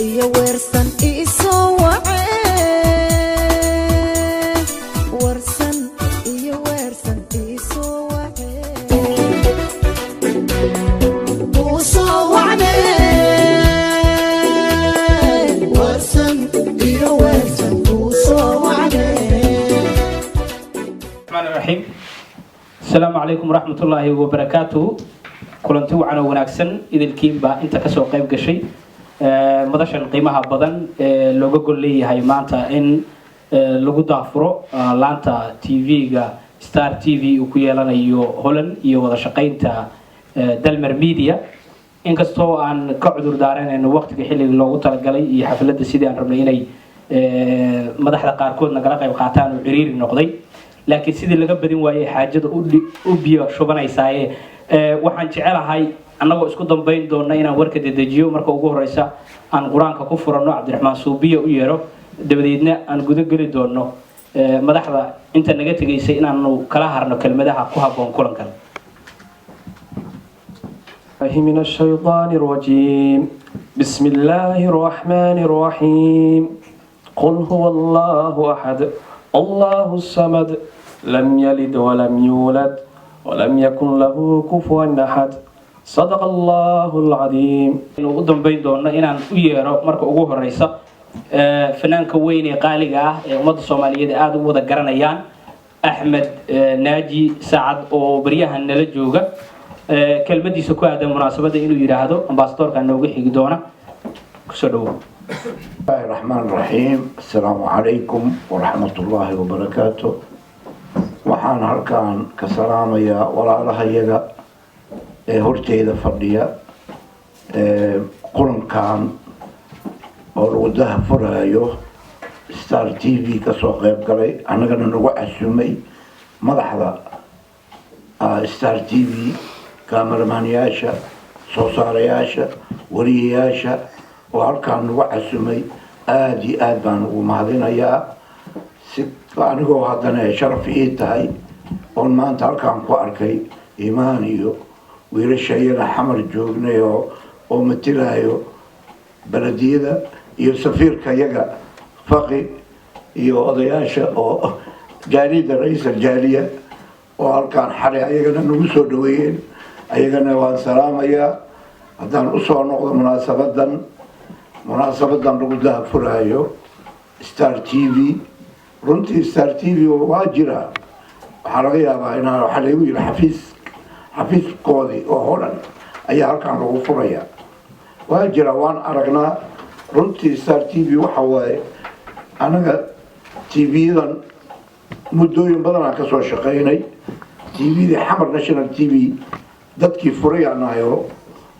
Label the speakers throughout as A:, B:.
A: iyo weersan isoo waceen warsan iyo weersan isoo waceen usoo waceen warsan iyo weersan usoo waceen.
B: الرحمن الرحيم. السلام عليكم ورحمة الله وبركاته. kulanti wacan oo wanaagsan idilkiinba inta ka soo qayb gashay madashan qiimaha badan ee looga gol leeyahay maanta in lagu daafuro laanta TV-ga Star TV uu ku yeelanayo Holland iyo wada shaqaynta Dalmar Media inkastoo aan ka cudur daaranayno waqtiga xilliga loogu talagalay iyo xafladda sidii aan rabnay inay madaxda qaarkood nagala qayb qaataan oo xiriir noqday laakiin sidii laga badin waayay xaajada u biyo shubanaysaa waxaan jecelahay annagoo isku dambayn doona inaan warka dedejiyo marka ugu horeysa aan quraanka ku furano Cabdiraxmaan Suubiyo u yeero dabadeedna aan guda gali doono madaxda inta naga tagaysay inaanu kala harno kelmadaha ku haboon kulankan.
C: من الشيطان الرجيم بسم الله الرحمن الرحيم قل هو الله أحد الله الصمد لم يلد ولم يولد ولم يكن له كفوا أحد صدق الله العظيم.
B: ugu dambayn doona inaan u yeero marka ugu horeysa fanaanka weyn ee qaaliga ah ee ummadda Soomaaliyeed aad u wada garanayaan Axmed Naaji Saacad oo bariyahan nala jooga kelmadiisa ku aadan munaasabada inuu yiraahdo ambassadorka nooga xigi doona kusoo dhawo.
D: الله الرحمن الرحيم. السلام عليكم ورحمة الله وبركاته. waxaan halkaan ka salaamayaa walaalahayaga ee horteyda fadhiya kulankan oo lagu dahfurayo Star TV ka soo qayb galay annagana nagu casumay madaxda Star TV kaameramanyaasha soo saarayaasha wariyayaasha oo halkaan nagu casumay aad iyo aad baan ugu mahadinayaa anigoo haddana sharaf ii tahay oon maanta halkaan ku arkay imaan iyo wiilashayana xamar joognay oo matilayo baladiyada iyo safiirka yaga faqi iyo odayaasha oo jaaliyada ra-iisal jaaliya oo halkaan xalay ayagana nagu soo dhaweeyeen ayagana waan salaamayaa. haddaan usoo noqdo munaasabadan lagu dahfurayo Star TV runtii Star TV waa jira waxaa laga yaabaa inaan waxa lagu yiri xafiiskoodii oo horan ayaa halkaan lagu furaya waa jira waan aragnaa runtii Star TV waxa waaye anaga TV-dan muddooyin badan aan ka soo shaqaynay TV-da Xamar National TV dadkii furayanayo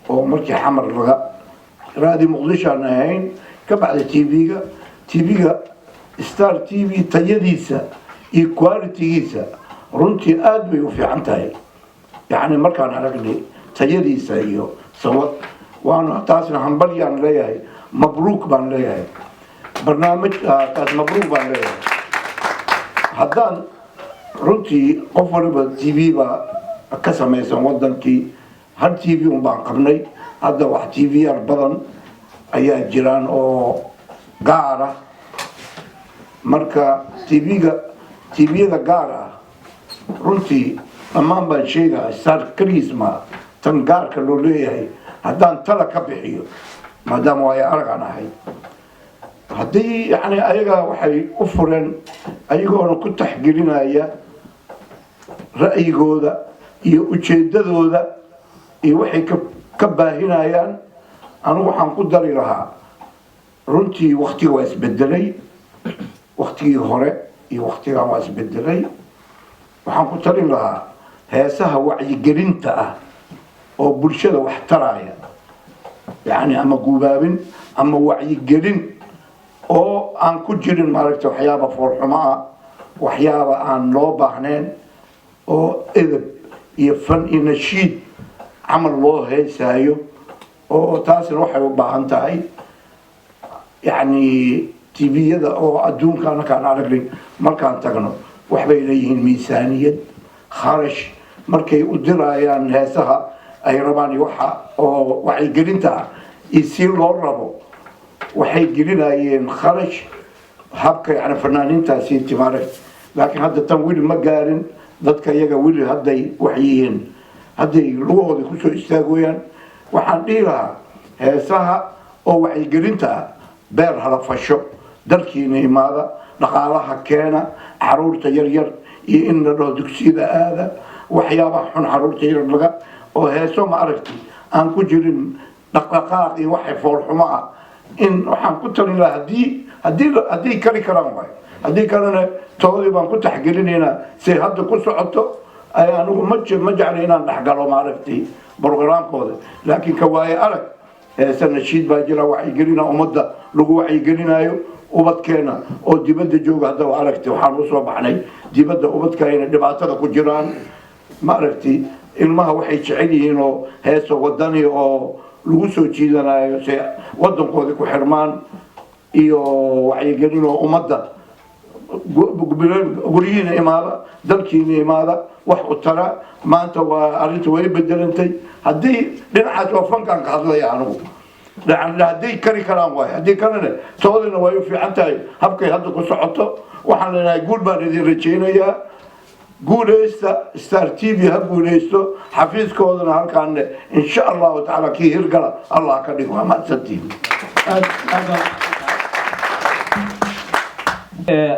D: oo markii xamar laga raadi Muqdisho aan ahayn ka bacda TV-ga Star TV tayadiisa iyo quality-giisa runtii aad bay u fiican tahay yani markaan aragnay tayadiisa iyo sawad waana taasna hambalyaan leeyahay mabruuk baan leeyahay barnaamijkaas mabruuk baan leeyahay. haddaan runtii qof waliba TV baa ka samaysan wadankii hal TV un baan qabnay hadda wax TV-yar badan ayaa jiraan oo gaara marka TV-yada gaar ah runtii dhammaan baan sheegaa Star Charisma tan gaarka loo leeyahay haddaan tala ka bixiyo maadaama ay aragaan ahay haddii yani ayaga waxay u fureen ayagoona ku taxgelinaya ra'yigooda iyo ujeedadooda iyo waxay ka baahinayaan anigu waxaan ku dari lahaa runtii waqtiga waa isbedelay waqtigii hore iyo waqtigan waa isbedelay waxaan ku talin lahaa heesaha wacyigelinta ah oo bulshada wax taraya yani ama guubaabin ama wacyigelin oo aan ku jirin maaragtay waxyaaba foolxumo ah waxyaaba aan loo baahnayn oo edeb iyo fan iyo nashiid camal loo heesaayo oo taasina waxay u baahan tahay yani TV-yada oo adduunkaana kaan aragnay markaan tagno waxbay leeyihiin miisaaniyad kharash markay u dirayaan heesaha ay rabaan waxa oo wacyigelinta iyo si loo rabo waxay gelinayeen kharash habka yani fanaaniintaasi timaare laakiin hadda tan weli ma gaarin dadka iyaga weli hadday wax yihiin hadday lugahooda kusoo istaagooyaan waxaan dhihi lahaa heesaha oo wacyigelinta beer hala fasho dalkiina imaada dhaqaalaha keena caruurta yaryar iyo in la dhaho dugsiyada aada waxyaabaha xun caruurta yaryar laga oo heeso ma aragti aan ku jirin dhaqdhaqaaq iyo waxa foolxumo ah in waxaan ku talin lahaa haddii kari karaan waay haddii kalena toodii baan ku taxgelinaynaa say hadda ku socoto ay anigu ma jecla inaan dhexgalo maaragtay brogramkooda laakiin ka waaye arag heesa nashiid baa jira wacyigelina ummadda lagu wacyigelinayo ubadkeena oo dibadda jooga haddaba aragtay waxaan usoo baxnay dibadda ubadkaayna dhibaatada ku jiraan maaragtay ilmaha waxay jecel yihiin oo heesa wadani oo lagu soo jiidanayo si wadankoodii ku xirmaan iyo wacyigelin oo ummadda guryihiina imaada dalkiina imaada wax u tara maanta waa arrinta way bedelantay haddii dhinacaas waa fankaan ka hadlaya anigu hadday kari karaan waay haddii kalena toodina way u fiican tahay habkay hadda ku socoto waxaan leenahay guul baan idin rajaynayaa guuleysta star tv ha guuleysto xafiiskoodana halkaanne insha allahu tacaala kii hirgala allah ka dhigo waa mahadsantiin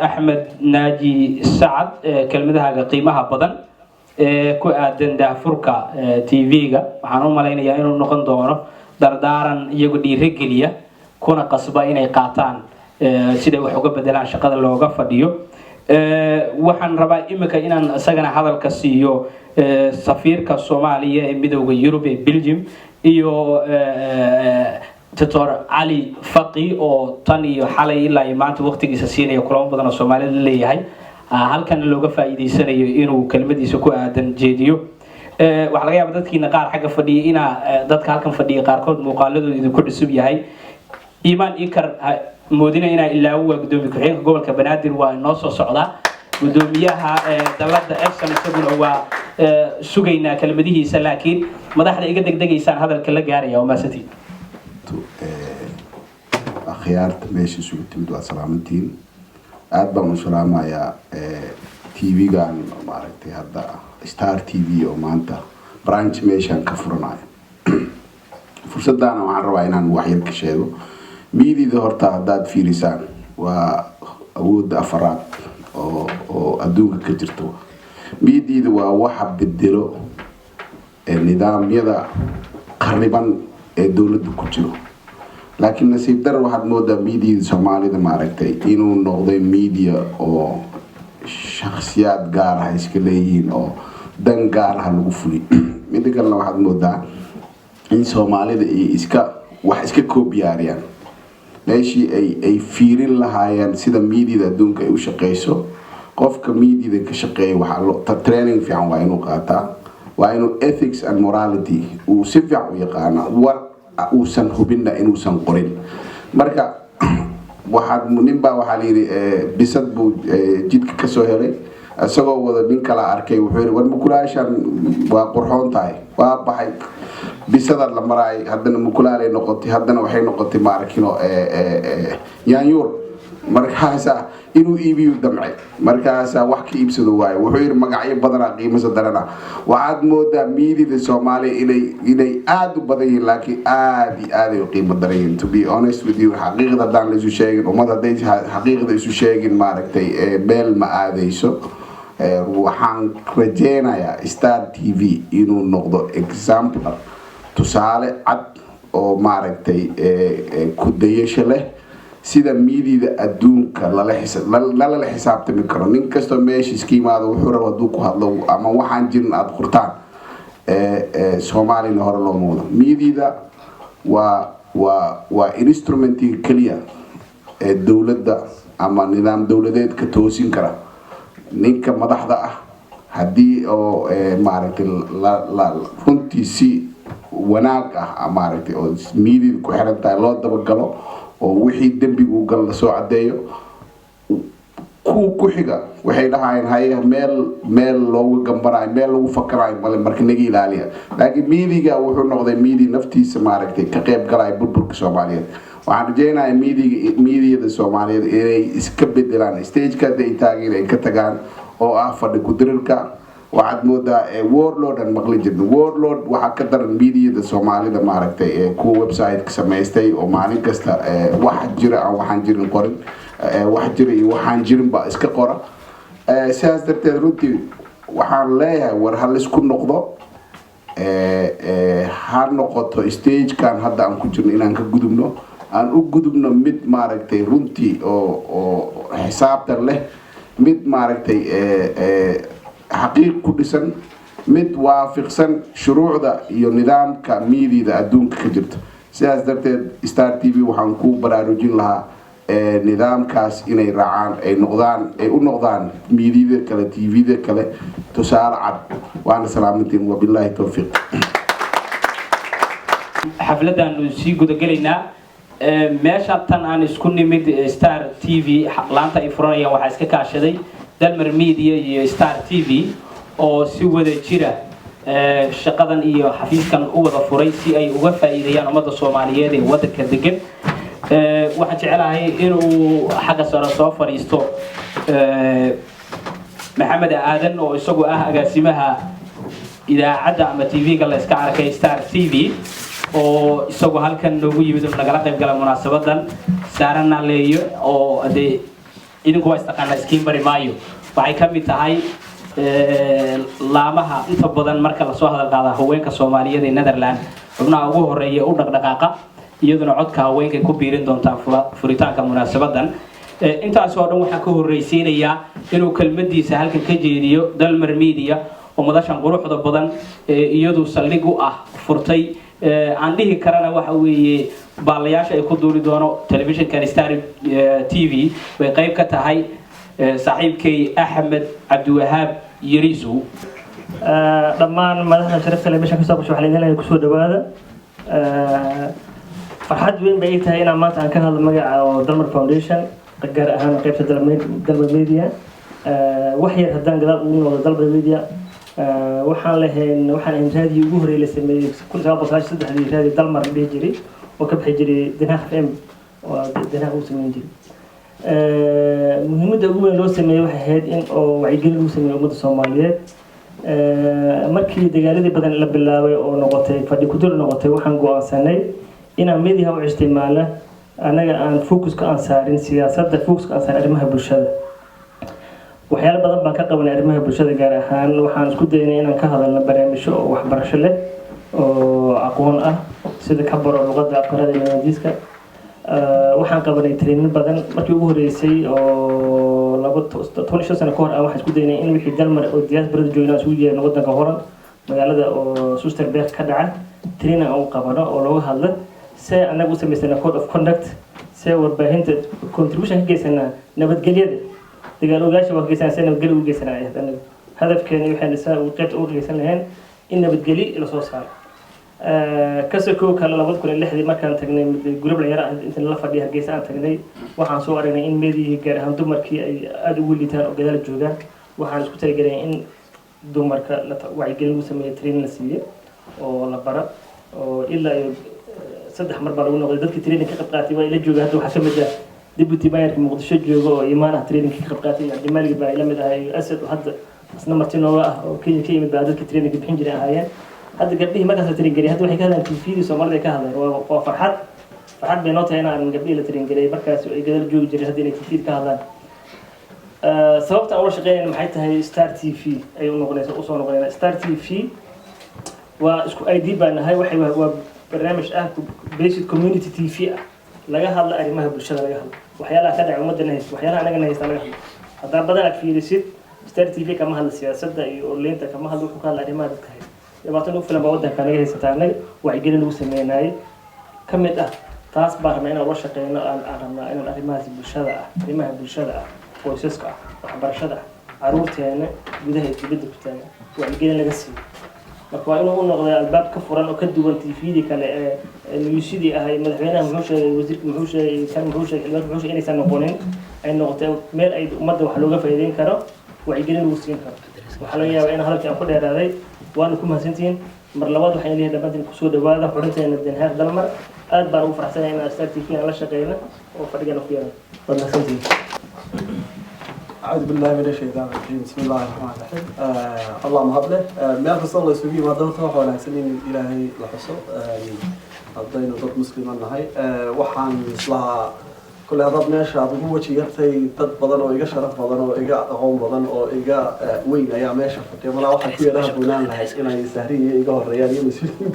B: axmed naaji sacad kelmadahaaga qiimaha badan ee ku aadan daafurka tv-ga waxaan u malaynayaa inuu noqon doono dardaaran iyagu dhiirigeliya kuna qasba inay qaataan siday wax uga bedelaan shaqada looga fadhiyo waxaan rabaa imika inaan isagana hadalka siiyo safiirka Soomaaliya ee midowga Yurub ee Belgium iyo Dr. Ali Faqi oo tan iyo xalay ilaa maanta waqtigiisa siinaya kulamo badan oo Soomaalida leeyahay halkan looga faa'iideysanayo inuu kelmadiisa ku aadan jeediyo waxa laga yaabaa dadkiina qaar xagga fadhiya ina dadka halkan fadhiya qaarkood muuqaaladooda idinku cusub yahay iimaan ikar moodina ina ilaa uu gudoomiye ku-xigeenka gobolka Banaadir waa noo soo socdaa gudoomiyaha dalada Exxon isaguna waa sugaynaa kelmadihiisa laakiin madaxda iga degdegaysaan hadalka la gaaraya oo maasati
E: akhyaarta meesha isugu timid waa salaamantiin aad baan u salaamayaa TV-gan maaragtay hadda Star TV oo maanta branch meeshan ka furanayo fursadana waxaan rabaa inaan wax yar ka sheego miidida horta haddaad fiirisaan waa awoodda afaraad oo adduunka ka jirto miidida waa waxa bedelo nidaamyada qariban ee dawladda ku jiro laakiin nasiib dar waxaad moodaa miidiyada Soomaalida maaragtay inuu noqday miidiya oo shakhsiyaad gaar ah iska leeyihiin oo dan gaar ah lagu fuliyo mid kalena waxaad moodaa in Soomaalida wax iska koobiyaariyaan meeshii ay fiirin lahaayeen sida miidiyada adduunka ay u shaqeyso qofka miidiyada ka shaqeeya waxa training fiican waa inuu qaataa waa inuu ethics and morality uu si fiican u yaqaana uusan hubinna inuusan qorin marka ninbaa waxaa layidhi bisad buu jidka ka soo helay isagoo wada nin kala arkay wuxuu yidhi war mukulaashan waa qurxoon tahay waa baxay bisadaad la maraay haddana mukulaalay noqotay haddana waxay noqotay maarakino yaanyuur markaasaa inuu iibiyu damcay markaasaa wax ka iibsado waayo wuxuu yidhi magacyo badanaa qiimasa darana waxaad moodaa miidida Soomaaliya inay aad u badan yihiin laakiin aad iyo aad ay u qiimo daran yihiin to be honest with you xaqiiqda haddaan la isu sheegin ummad hadday xaqiiqda isu sheegin maaragtay meel ma aadayso waxaan rajeynayaa Star TV inuu noqdo example tusaale cad oo maaragtay ku dayasho leh sida miidida adduunka lala xisaabtami karo nin kasta meesha iska yimaado wuxuu rabo hadduu ku hadlo ama waxaan jirin aad qurtaan Soomaalina hore loo muudo miidida waa instrumentiga keliya ee dawladda ama nidaam dawladeedka toosin kara ninka madaxda ah haddii oo maaragtay runtii si wanaag ah maaragtay oo miidida ku xiran tahay loo dabagalo oo wixii dambigu gal la soo cadeeyo ku xiga waxay dhahaayeen haye meel loogu gambanayo meel lagu fakarayo male marka naga ilaaliya laakiin miidiga wuxuu noqday miidi naftiisa maaragtay ka qayb galay burburka Soomaaliyeed waxaan rajeynayaa miidiyada Soomaaliyeed inay iska bedelaan stage-ka ay taageen ay ka tagaan oo ah fadhi ku dirirka waxaad moodaa warlord aan maqli jirnay warlord waxa ka daran miidiyada Soomaalida maaragtay kuwa website ka samaystay oo maalin kasta wax jira aan waxaan jirin qorin wax jira iyo waxaan jirin ba iska qora sidaas darteed runtii waxaan leeyahay war hal isku noqdo ha noqoto stage-kan hadda aan ku jirno inaan ka gudubno aan u gudubno mid maaragtay runtii oo xisaabtan leh mid maaragtay xaqiiq ku dhisan mid waafaqsan shuruucda iyo nidaamka miidiyada adduunka ka jirta sidaas darteed Star TV waxaan ku baraarujin lahaa nidaamkaas inay raacaan ay u noqdaan miidiyada kale TV-da kale tusaale cad waana salaamantiin wabillahi tawfiiq
B: xafladan sii guda galaynaa meesha tan aan isku nimid Star TV laanta ay furanayaan waxa iska kaashaday Dalmar Media iyo Star TV oo si wada jira shaqadan iyo xafiiskan u wada furay si ay uga faa'iideeyaan ummadda Soomaaliyeed ee wadanka degan waxaan jecelahay inuu xagga sare soo fariisto Maxamed Aadan oo isagu ah agaasimaha idaacadda ama TV-ga la iska arkay Star TV oo isagu halkan noogu yimid oo nagala qayb galay munaasabadan saarana leeyo oo idinku waa istaqaana iskiin bari maayo waxay ka mid tahay laamaha inta badan marka la soo hadal qaada haweenka Soomaaliyeed ee Netherland xubnaha ugu horeeya u dhaqdhaqaaqa iyaduna codka haweenka ku biirin doontaan furitaanka munaasabadan intaas oo dhan waxaan ka horeysiinayaa inuu kelmadiisa halkan ka jeediyo Dalmar Media oo madashan quruxda badan iyadu saldhig u ah furtay aan dhihi karana waxa weeye baalayaasha ay ku duuli doono telefishinka Star TV way qayb ka tahay saaxiibkay Axmed Cabdiwahaab Yariisu
F: dhammaan madaxda sharafta telefishinka soo baxay waxaan ku soo dhawaada farxad weyn bay tahay inaan maanta aan ka hadlo magaca oo Dalmar Foundation gaar ahaan qaybta Dalmar Media wax yar haddaan gadaal ugu noqdo Dalmar Media waxaan raadiyo ugu horeeyay la sameeyay 1993 raadiyo Dalmar la jiray oo ka bixi jiray Dinaha FM oo Dinaha uu sameeyay jiray muhiimadda ugu weyn loo sameeyay waxay ahayd in oo wacyigelin lagu sameeyo ummadda Soomaaliyeed markii dagaaladii badan la bilaabay oo noqotay fadhi ku dir noqotay waxaan go'aansanay inaan media u isticmaalo anaga aan focus ka saarin siyaasadda focus ka saarin arrimaha bulshada waxyaalo badan baan ka qabanay arrimaha bulshada gaar ahaan waxaan isku daynay inaan ka hadalno barnaamijyo waxbarasho leh oo aqoon ah sida ka baro luqadda aqoonada iyo ingiriiska waxaan qabanay training badan markii ugu horeysay oo 12 sano ka hor aan waxaan isku daynay in wixii Dalmar oo diaspora joogna isugu yeerno wadanka horan magaalada oo Susterberg ka dhaca training aan qabano oo looga hadlo si anagu sameysana code of conduct si warbaahinta contribution ka geysana nabadgelyada dagaal ogaasha waa geysana si nabadgelyo u geysana anagu hadafkeena waxaan isaa u qeyb u geysan lahayn in nabadgelyo la soo saaro kasoo kale 2006 markaan tagnay group la yar inta la fadhiyo Hargeysa aan tagnay waxaan soo aragnay in meedii gaar ahaan dumarkii ay aad ugu liitaan oo gadaal joogaan waxaan isku talagalay in dumarka la wacyigelin u sameeyo training la siiyo oo la baro oo ilaa iyo saddex mar baa lagu noqday dadkii training ka qayb qaatay waa ila jooga hadda waxa kamid ah deputy mayor Muqdisho jooga oo imaanaha training ka qayb qaatay Cabdi Maalig baa ila mid ahay asad hadda asna martinooga ah oo Kenya ka yimid baa dadkii training bixin jiray ahaayeen hadda gabdhihii markaas training galay hadda waxay ka hadlaan TV Soomaalida ka hadlaan waa farxad bay noo tahay inaan gabdhihii la training galay markaas ay gadal joogi jiray hadda inay TV ka hadlaan sababta aan u shaqeynayna maxay tahay Star TV ay u noqonaysaa u soo noqonaysaa Star TV waa isku ID baa nahay waa barnaamij basic community TV laga hadla arrimaha bulshada laga hadlo waxyaalaha ka dhacay ummadana haysta waxyaalaha anaga haysta laga hadlo haddii badan aad fiirisid Star TV kama hadla siyaasadda iyo orleynta kama hadlo wuxuu ka hadla arrimaha dadka haysta dhibaato ugu filan baa wadanka naga haysta anaga wacyigelin lagu sameeyay kamid ah taas baa rabnaa inaan la shaqeyno aan rabnaa inaan arrimaha bulshada qoysaska waxbarashada caruurteena gudaha iyo dibadda ku taagan wacyigelin laga siiyo marka waa inuu noqdo albaab ka furan oo ka duwan TV-da kale ee newsidii ahay madaxweynaha muxuu sheegay wasiirka muxuu sheegay kan muxuu sheegay xilwaad muxuu sheegay inaysan noqonin ay noqotay meel ay ummadda wax looga faa'iideyn karo wacyigelin lagu siin karo waxaa laga yaabaa in hadalkii aan ku dheeraaday waana ku mahadsantihiin mar labaad waxaan leeyahay dhammaantiin kusoo dhawaada xubinteena denhaag dalmar aad baan ugu faraxsanahay inaan Star TV aan la shaqeyno oo fadhigana ku yeelno wadnasantiin
G: أعوذ بالله من الشيطان الرجيم بسم الله الرحمن الرحيم اللهم هب له ما فصل الله يسوي ما ضغط وحول سنين إلهي لحصل الضين ضد مسلم النهاي وحن إصلاح كل هذا ماشي هذا هو شيء يرتي ضد بدن وإيجا شرف بدن وإيجا قوم بدن وإيجا وين أيام ماشي فتي ما لا واحد فيه ده بنان لهاي إنا يسهري إيجا الريال يمسلم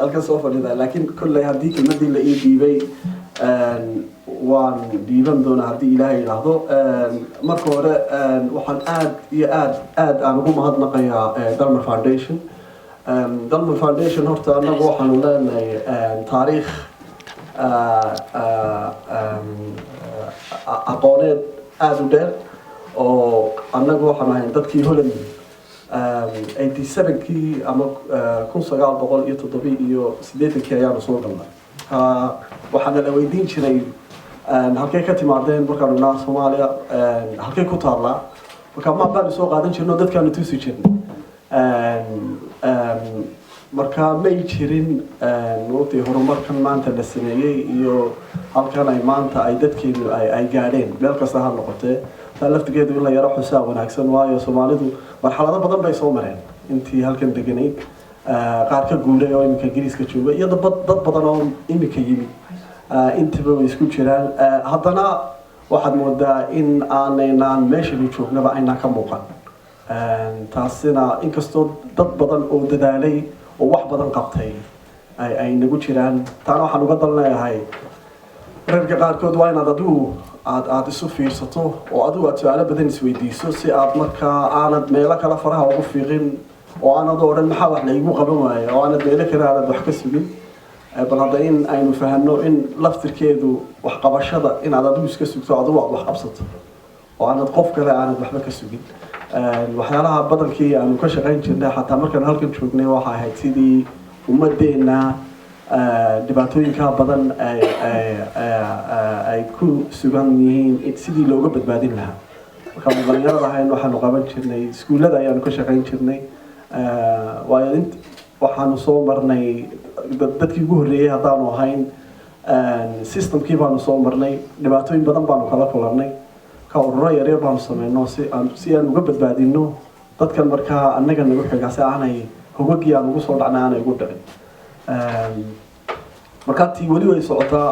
G: الكسوف لذا لكن كل هذيك المدي اللي يجي بي waan dhiiban doonaa haddii ilaahay yidhaahdo marka hore waxaan aad aan ugu mahadnaqayaa Dalmar Foundation Dalmar Foundation horta annagu waxaanu leenahay taariikh aqooneed aad u dheer oo annagu waxaan ahayn dadkii Holland 87kii ama 1987 ayaanu soo galnay waxaana la weydiin jiray halkay ka timaadeen markaanu naa Soomaaliya halkay ku taallaa marka ma baan soo qaadan jirno dadkaanu tusi jirnay marka may jirin waqti horumarkan maanta la sameeyay iyo halkan ay maanta ay dadkeenu ay gaadheen meel kasta ha noqotee laftigeedu in la yaro xusaa wanaagsan waayo Soomaalidu marxalado badan bay soo mareen intii halkan deganayd qaar ka guuray oo iminka Ingiriiska jooga iyo dad badan oo iminka yimid intaba way isku jiraan haddana waxaad moodaa in aanan meeshani joognaba ayna ka muuqan taasina inkastoo dad badan oo dadaalay oo wax badan qabtay ay nagu jiraan taana waxaan uga dalnayahay reerka qaarkood waa inaad aad isu fiirsato oo adigu aad su'aalo badan isweydiiso si aad markaa aanad meelo kale faraha ugu fiiqin oo aanad odhan maxaa wax la igu qaban waayo oo aanad meelo kale aanad wax ka sugin bal hadda in aynu fahanno in laftirkeedu wax qabashada inaad adigu iska sugto adigu aad wax qabsato oo aanad qof kale aanad waxba ka sugin waxyaalaha badankii aanu ka shaqayn jirnay xataa markaan halkan joognay waxa ahayd sidii ummadeenna dhibaatooyinka badan ay ku sugan yihiin sidii looga badbaadin lahaa markaan dhalinyarada ahayn waxaanu qaban jirnay iskuullada ayaanu ka shaqayn jirnay waayo waxaanu soo marnay dadkii ugu horreeyay haddaanu ahayn systemkii baanu soo marnay dhibaatooyin badan baanu kala kulannay ka ururo yaryar baanu sameynoo si aan uga badbaadino dadkan markaa annaga nagu xigaa si aanay hogagii aan ugu soo dhacnay aanay ugu dhicin markaa tii weli way socotaa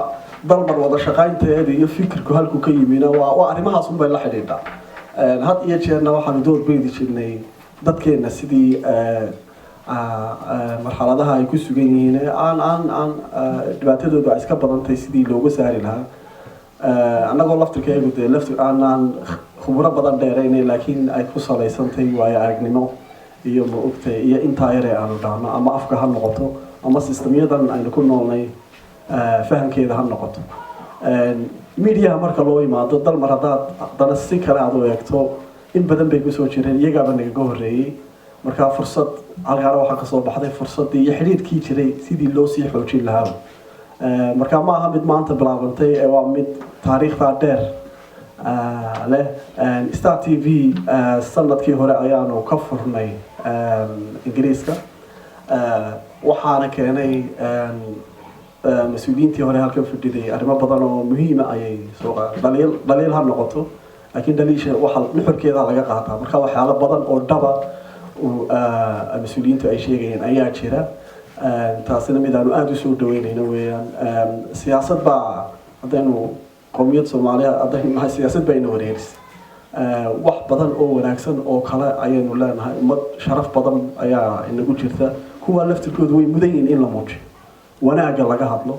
G: Dalmar wada shaqaynteeda iyo fikirku halku ka yimina waa arrimahaas un bay la xidhiidhaa had iyo jeerna waxaanu door beedi jirnay dadkeena sidii marxaladaha ay ku sugan yihiin aan dhibaatadooda iska badantay sidii looga saari lahaa annagoo laftirkeegu dee aanaan khubro badan dheeraynay laakiin ay ku salaysantay waayo aragnimo iyo ma ogtay iyo intaa yare aanu dhahno ama afka ha noqoto ama sistemyadan aynu ku noolnay fahamkeeda ha noqoto miidiyaha marka loo yimaado Dalmar haddaad haddana si kale aad u eegto in badan bay kusoo jireen iyagaaba nagaga horreeyey markaa fursad halkaana waxaa kasoo baxday fursaddii iyo xidhiidhkii jiray sidii loo sii xoojin lahaa markaa ma aha mid maanta bilaabantay ee waa mid taariikhda dheer leh Star TV sanadkii hore ayaanu ka furnay Ingiriiska waxaana keenay mas-uuliyiintii hore halkan fadhiday arrimo badan oo muhiima ayay soo dhaliil ha noqoto laakiin dhaliisha waxa nuxurkeeda laga qaataa marka waxyaalo badan oo dhaba mas-uuliyiintu ay sheegayeen ayaa jira taasina mid aanu aada u soo dhaweynayno weeyaan siyaasad baa haddaynu qowmiyad Soomaaliya haddaynu nahay siyaasad baa ina wareerisay wax badan oo wanaagsan oo kale ayaynu leenahay ummad sharaf badan ayaa inagu jirta kuwa laftirkoodu way mudan yihiin in la muujiyo wanaagga laga hadlo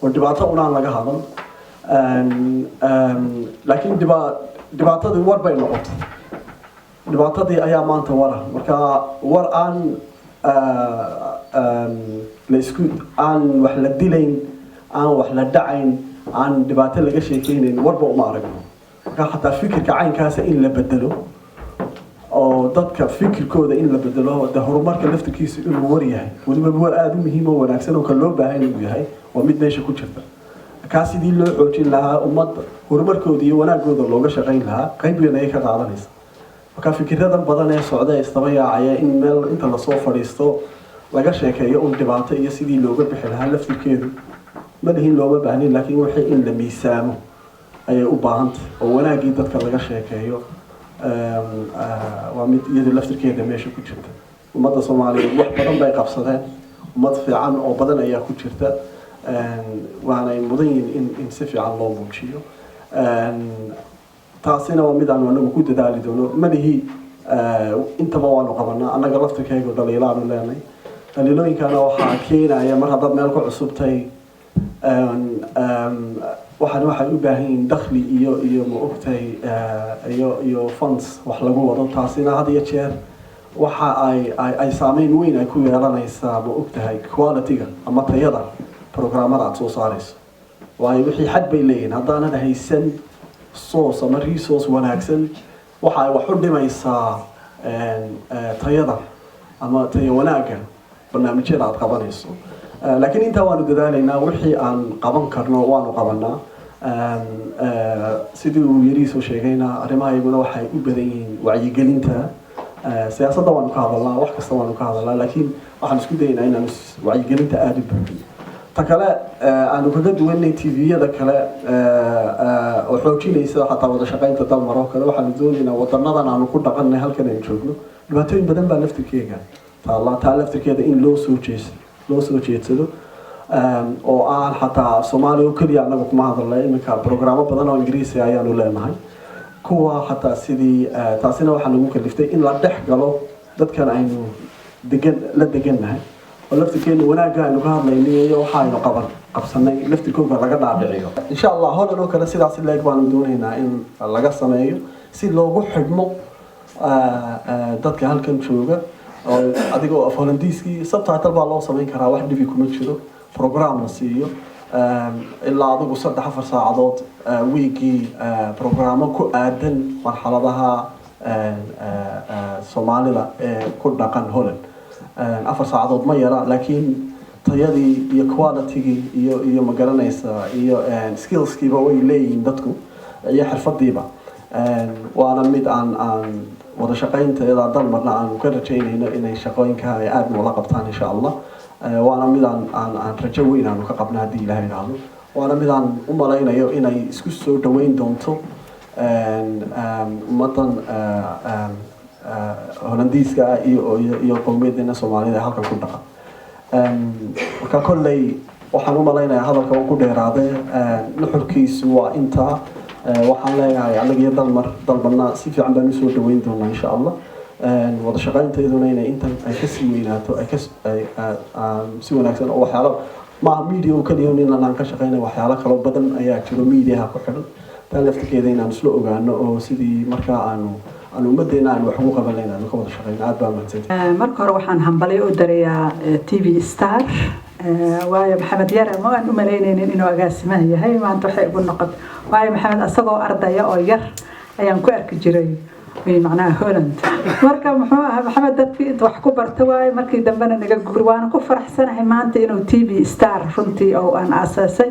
G: oo dhibaato unaan laga hadal laakiin dhibaatadii war bay noqotay dhibaatadii ayaa maanta wara marka war aan aan wax la dilayn aan wax la dhacayn aan dhibaato laga sheekeynayn warba uma aragno marka xataa fikirka caynkaasa in la bedelo oo dadka fikirkooda in la bedelo de horumarka laftirkiisa inuu war yahay weliba war aada u muhiim oo wanaagsan oo kale loo baahan inuu yahay waa mid meesha ku jirta kaa sidii loo xoojin lahaa ummadda horumarkooda iyo wanaagooda looga shaqayn lahaa qayb weyn ayay ka qaadanaysa marka fikiradan badan ee socda ee istaba yaacaya in meel inta lasoo fadhiisto laga sheekeeyo un dhibaato iyo sidii looga bixi lahaa laftirkeedu ma lihin looma baahnin laakiin wixii in la miisaamo ayay u baahantay oo wanaaggii dadka laga sheekeeyo waa mid iyadu laftirkeeda meesha ku jirta ummadda soomaaliyeed wax badan bay qabsadeen ummad fiican oo badan ayaa ku jirta waanay mudan yihiin in si fiican loo muujiyo taasina waa mid aanu anagu ku dadaali doono malihi intaba waanu qabanaa annaga laftirkaygu dhaliilaanu leenay dhaliilooyinkana waxaa keenaya mar haddaad meel ku cusubtay waxay u baahan yihiin dakhli iyo ma ogtahay iyo funds wax lagu wado taasina had iyo jeer waxa ay saameyn weyn ay ku yeelanaysaa ma ogtahay quality-ga ama tayada programmada aad soo saarayso waayo wixii xad bay leeyihiin haddaanad haysan source ama resource wanaagsan waxa ay wax u dhimaysaa tayada ama tayo wanaagga barnaamijyada aad qabanayso laakiin intaa waanu dadaalaynaa wixii aan qaban karno waanu qabanaa sidii uu yariisoo sheegayna arrimahayguna waxay u badan yihiin wacyigelinta siyaasadda waanu ka hadalnaa wax kasta waanu ka hadalnaa laakiin waxaan isku dayaynaa inaanu wacyigelinta aada u buuxiyo ta kale aanu kaga duwanay tviyada kale oo xoojinaysa xataa wada shaqaynta dalmar oo kale waxaanu doonaynaa wadanadan aanu ku dhaqannay halkan aynu joogno dhibaatooyin badan baa laftirkeega taa laftirkeeda in loo soo jeedsado oo aan xataa soomaaliya oo keliya anagu kuma hadalnay iminka programmo badan oo ingiriisi ayaanu leenahay kuwa xataa sidii taasina waxaa nagu kaliftay in la dhex galo dadkan aynu la degannahay oo laftirkeena wanaagga aynu ka hadlaynay iyo waxa aynu qabsanay laftirkooga laga dhaadhiciyo insha allah holan oo kale sidaas leeg baanu doonaynaa in laga sameeyo si loogu xidhmo dadka halkan jooga oo adigoo af holandiiskii subtitle baa loo samayn karaa wax dhibi kuma jiro program la siiyo ilaa adigu 3-4 saacadood weekii programmo ku aadan marxaladaha Soomaalida ku dhaqan Holland 4 saacadood ma yara laakiin tayadii iyo quality-gii iyo ma garanaysa iyo skills-kiiba way leeyihiin dadku iyo xirfadiiba waana mid aan wada shaqaynteeda dalmarna aan ka rajaynayno inay shaqooyinka ay aad noola qabtaan insha Allah waana mid aan rajo weyn aan ka qabnaa hadii Ilaahay raado waana mid aan u malaynayo inay isku soo dhaweyn doonto ummadan Hollandiiska iyo qowmiyadda Soomaalida halkan ku dhaqan marka kolley waxaan u malaynayaa hadalka uu ku dheeraaday nuxurkiisu waa inta waxaan leeyahay anaga iyo dalmarna si fiican baan u soo dhaweyn doonaa insha Allah wada shaqaynteeduna inay intan ay ka sii weynaato ay si wanaagsan oo waxyaalo ma media oo kaliya in aan ka shaqeynayo waxyaalo kale badan ayaa jiro media ku xidhan tan laftirkeeda inaan isla ogaano oo sidii markaa aanu ummadeena aan wax ugu qabanayna aan ka wada shaqeyno aad baan mahadsantahay
H: marka hore waxaan hambalay u darayaa TV Star waayo maxamed yare ma aan u malaynaynin inuu agaasimaha yahay maanta waxay ugu noqon waayo maxamed asagoo ardaya oo yar ayaan ku arki jiray macnaha Holland marka muxuu ahaa maxamed dadkii inta wax ku bartay waayo markii dambena naga guur waan ku faraxsanahay maanta inuu TV Star runtii oo aan asaasay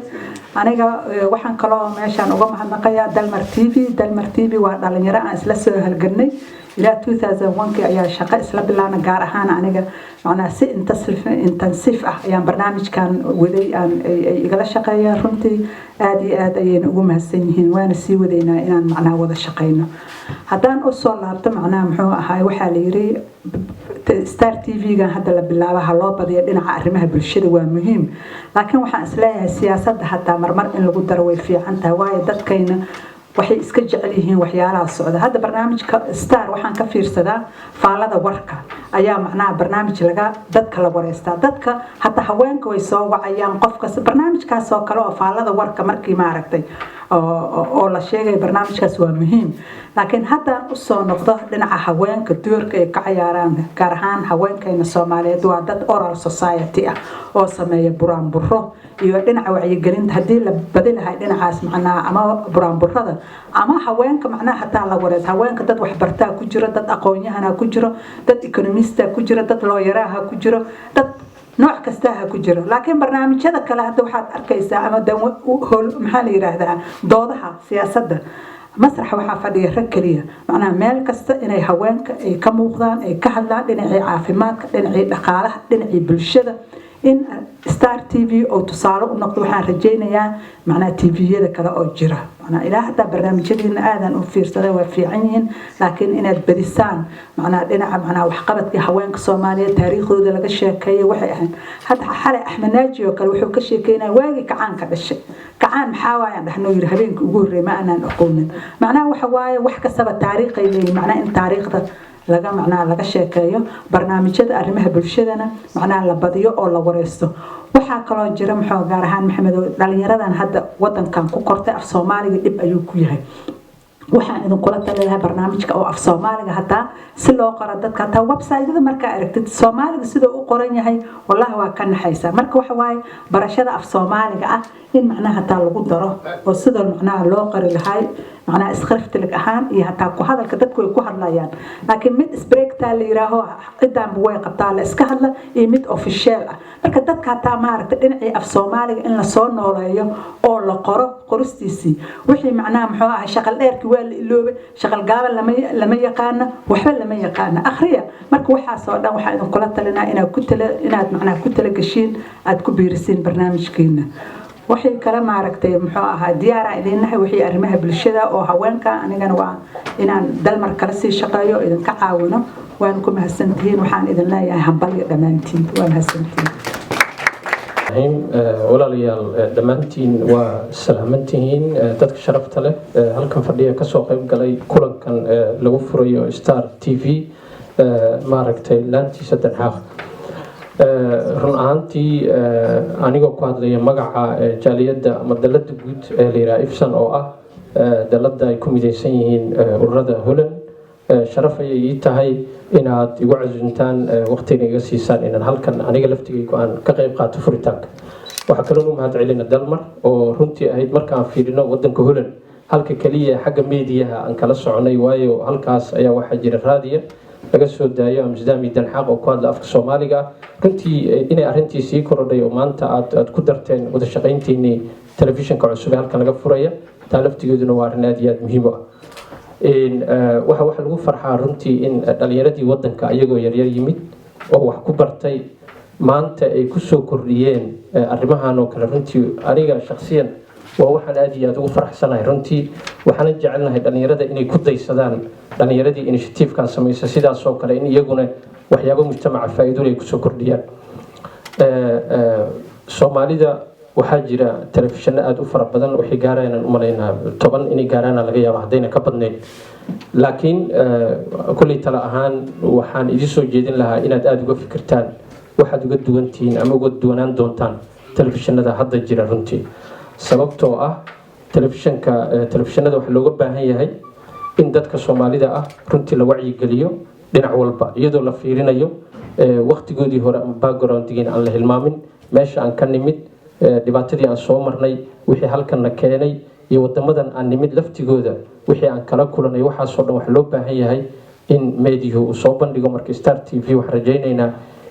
H: aniga waxaan kaloo meeshaan uga mahadnaqayaa Dalmar TV waa dhalinyaro aan isla soo halganay ilaa 2001 ayaa shaqo isla bilaabna gaar ahaan aniga macnaha si intensive ah ayaan barnaamijkan waday aan igala shaqeeyaa runtii aad iyo aad ayayna ugu mahadsan yihiin waana sii wadaynaa inaan macnaha wada shaqeyno haddaan u soo laabto macnaha muxuu ahaa waxaa la yiri Star TV-ga hadda la bilaabaha loo badiyo dhinaca arrimaha bulshada waa muhiim laakiin waxaan isleeyahay siyaasadda hataa marmar in lagu daro way fiican tahay waayo dadkayna waxay iska jecel yihiin waxyaalaha socda hadda barnaamijka Star waxaan ka fiirsadaa faalada warka ayaa macnaha barnaamij dadka la wareystaa dadka hatta haweenka way soo wacayaan qofka barnaamijkaas oo kale oo faalada warka markii ma aragtay oo la sheegay barnaamijkaas waa muhiim laakiin hadda u soo noqdo dhinaca haweenka doorka ay ka ciyaaraan gaar ahaan haweenkayna Soomaaliyeed waa dad oral society ah oo sameeya buraanburo iyo dhinaca wacyigelinta hadii la badi lahay dhinacaas macnaha ama buraanburada ama haweenka macnaha hataa la wareys haweenka dad wax bartaa ku jiro dad aqoon-yahana ku jiro dad economista ku jiro dad lawyer-ah ku jiro dad nooc kasta ha ku jiro laakiin barnaamijyada kale hadda waxaad arkaysaa ama maxaa la yiraahdaa doodaha siyaasadda masraxa waxaa fadhiya rag keliya macnaha meel kasta inay haweenka ay ka muuqdaan ay ka hadlaan dhinacii caafimaadka dhinacii dhaqaalaha dhinacii bulshada in Star TV oo tusaale u noqdo waxaan rajaynayaa macnaha TV-yada kale oo jira macnaha ilaa hataa barnaamijyadiina aadan u fiirsaday waa fiican yihiin laakiin inaad badisaan macnaha dhinaca macnaha waxqabadka haweenka Soomaaliyeed taariikhdooda laga sheekeeyo waxay ahayn hadda xalay Axmed Naaji oo kale wuxuu ka sheekeynaa waagi kacaan ka dhashay kacaan maxaa waayaan dhahnoo yiri habeenkii ugu horreeyay ma aanan aqoonin macnaha waxa waaye wax kastaba taariikhay leeyahay macnaha in taariikhda laga sheekeeyo barnaamijyada arrimaha bulshadana macnaha la badiyo oo la wareysto waxaa kaloo jira maxaa gaar ahaan Maxamed dhalinyaradan hadda wadankan ku kortay af Soomaaliga dib ayuu ku yahay waxaan idin kula talinayaa barnaamijka oo af Soomaaliga hataa si loo qoro dadka hataa website-da marka aragtid Soomaaliga sidoo u qoran yahay wallahi waa ka naxaysa marka waxa waaye barashada af Soomaaliga ah in macnaha hataa lagu daro oo sidoo macnaha loo qori lahay macnaha isqriftilig ahaan iyo hataa ku hadalka dadku ay ku hadlayaan laakiin mid isbreakta la yiraaho cidaan way qabtaa la iska hadla iyo mid official ah marka dadka hataa ma aragtay dhinacii af Soomaaliga in la soo nooleeyo oo la qoro qoristiisii wixii macnaha muxuu ahaa shaqal dheerkii waa la iloobe shaqal gaaban lama yaqaan waxba lama yaqaan akhriya marka waxa soo dhan waxa idin kula talinaa inaad macnaha ku tala gashiin aad ku biirisiin barnaamijkeena waxay kala maaragtay muxuu ahaa diyaar idinahay wixii arrimaha bulshada oo haweenka anigana waa inaan dalmar kala sii shaqeeyo idin ka caawino waan ku mahadsantihiin waxaan idin leeyahay hambal iyo dhamaantiin waan mahadsantihiin
I: walaalayaal dhammaantiin waa salaamantihiin dadka sharafta leh halkan fadhiya kasoo qayb galay kulankan lagu furayo Star TV maaragtay laantiisa Danxaaq run ahaantii anigoo ku hadlaya magaca jaaliyadda ama dalada guud ee la yiraahdo IFSAN oo ah dalada ay ku mideysan yihiin ururada Holland sharaf ayay ii tahay inaad igu casuuntaan waqtiga iga siisaan inaan halkan aniga laftigaygu aan ka qayb qaato furitaanka waxa kale oo mahad celina Dalmar oo runtii ahayd markaan fiirino wadanka Holland halka kaliya xagga meediyaha aan kala soconay waayo halkaas ayaa waxa jira raadiyo laga soo daayo Amsterdam Danxaaq oo ku hadla afka Soomaaliga runtii inay arrintii sii korodhay oo maanta aad ku darteen wada shaqayntiinii telefishinka cusub halkan laga furaya taa laftigeeduna waa arrin aad iyo aad muhiim ah waxa lagu farxaa runtii in dhalinyaradii wadanka ayagoo yaryar yimid oo wax ku bartay maanta ay ku soo kordhiyeen arrimahan oo kale runtii aniga shakhsiyan waa waxaan aad iyo aad ugu faraxsanahay runtii waxaan jecelnahay dhalinyarada inay ku daysadaan dhalinyaradii initiative-kan samaysa sidaas oo kale in iyaguna waxyaabo mujtamaca faa'iido leh ku soo kordhiyaan Soomaalida waxaa jira telefishinno aad u fara badan waxay gaarayaan u maleynaa 10 inay gaaraan laga yaabo hadayna ka badnayn laakiin kulli tala ahaan waxaan idin soo jeedin lahaa inaad aad uga fikirtaan waxaad uga duwantiin ama uga duwanaan doontaan telefishinada hadda jira runtii sababtoo ah telefishinada waxa looga baahan yahay in dadka Soomaalida ah runtii la wacyi geliyo dhinac walba iyadoo la fiirinayo waqtigoodii hore ama background-giina aan la hilmaamin meesha aan ka nimid dhibaatadii aan soo marnay wixii halkan na keenay iyo wadamadan aan nimid laftigooda wixii aan kala kulanay waxaas oo dhan wax loo baahan yahay in meediyahu uu soo bandhigo markii Star TV wax rajaynaynaa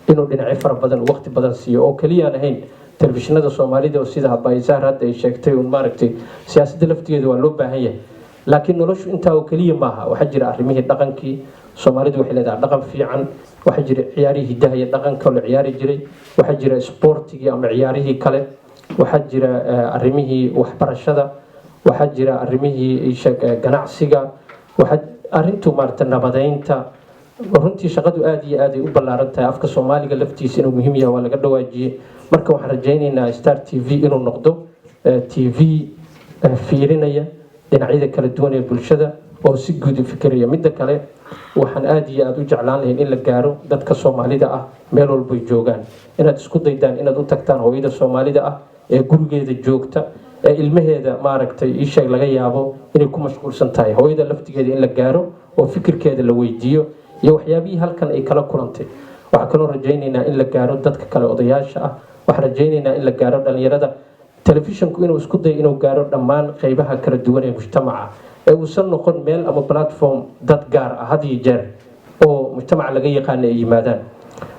I: inuu dhinacyo fara badan waqti badan siiyo oo kaliya aan ahayn telefishinada Soomaalida oo sida Habaysaar hadda ay sheegtay oo maaragtay siyaasadda laftigeeda waa loo baahan yahay laakiin noloshu intaa oo kaliya maaha waxa jira arrimihii dhaqankii Soomaalidu waxay leedahay dhaqan fiican waxa jira ciyaarihii hidaha iyo dhaqanka la ciyaari jiray waxa jira sportiga ama ciyaarihii kale waxa jira arrimihii waxbarashada waxa jira arrimihii ganacsiga waxa arrintu maarta nabadeynta runtii shaqadu aad iyo aad ay u ballaaran tahay afka Soomaaliga laftiisa inuu muhiim yahay waa laga dhawaajiyay marka waxaan rajaynaynaa Star TV inuu noqdo TV fiirinaya dhinacyada kala duwan ee bulshada oo si guud u fikiraya midda kale waxaan aad iyo aad u jeclaan lahayn in la gaaro dadka Soomaalida ah meel walba ay joogaan inaad isku daydaan inaad u tagtaan hooyada Soomaalida ah ee gurigeeda joogta ee ilmaheeda maaragtay ii sheeg laga yaabo inay ku mashquulsan tahay hooyada laftigeeda in la gaaro oo fikirkeeda la weydiiyo iyo waxyaabihii halkan ay kala kulantay waxa kaloo rajaynaynaa in la gaaro dadka kale odayaasha ah waxa rajaynaynaa in la gaaro dhalinyarada telefishinku inuu isku dayo inuu gaaro dhammaan qaybaha kala duwan ee mujtamaca ee uusan noqon meel ama platform dad gaar ah had iyo jeer oo mujtamaca laga yaqaan ay yimaadaan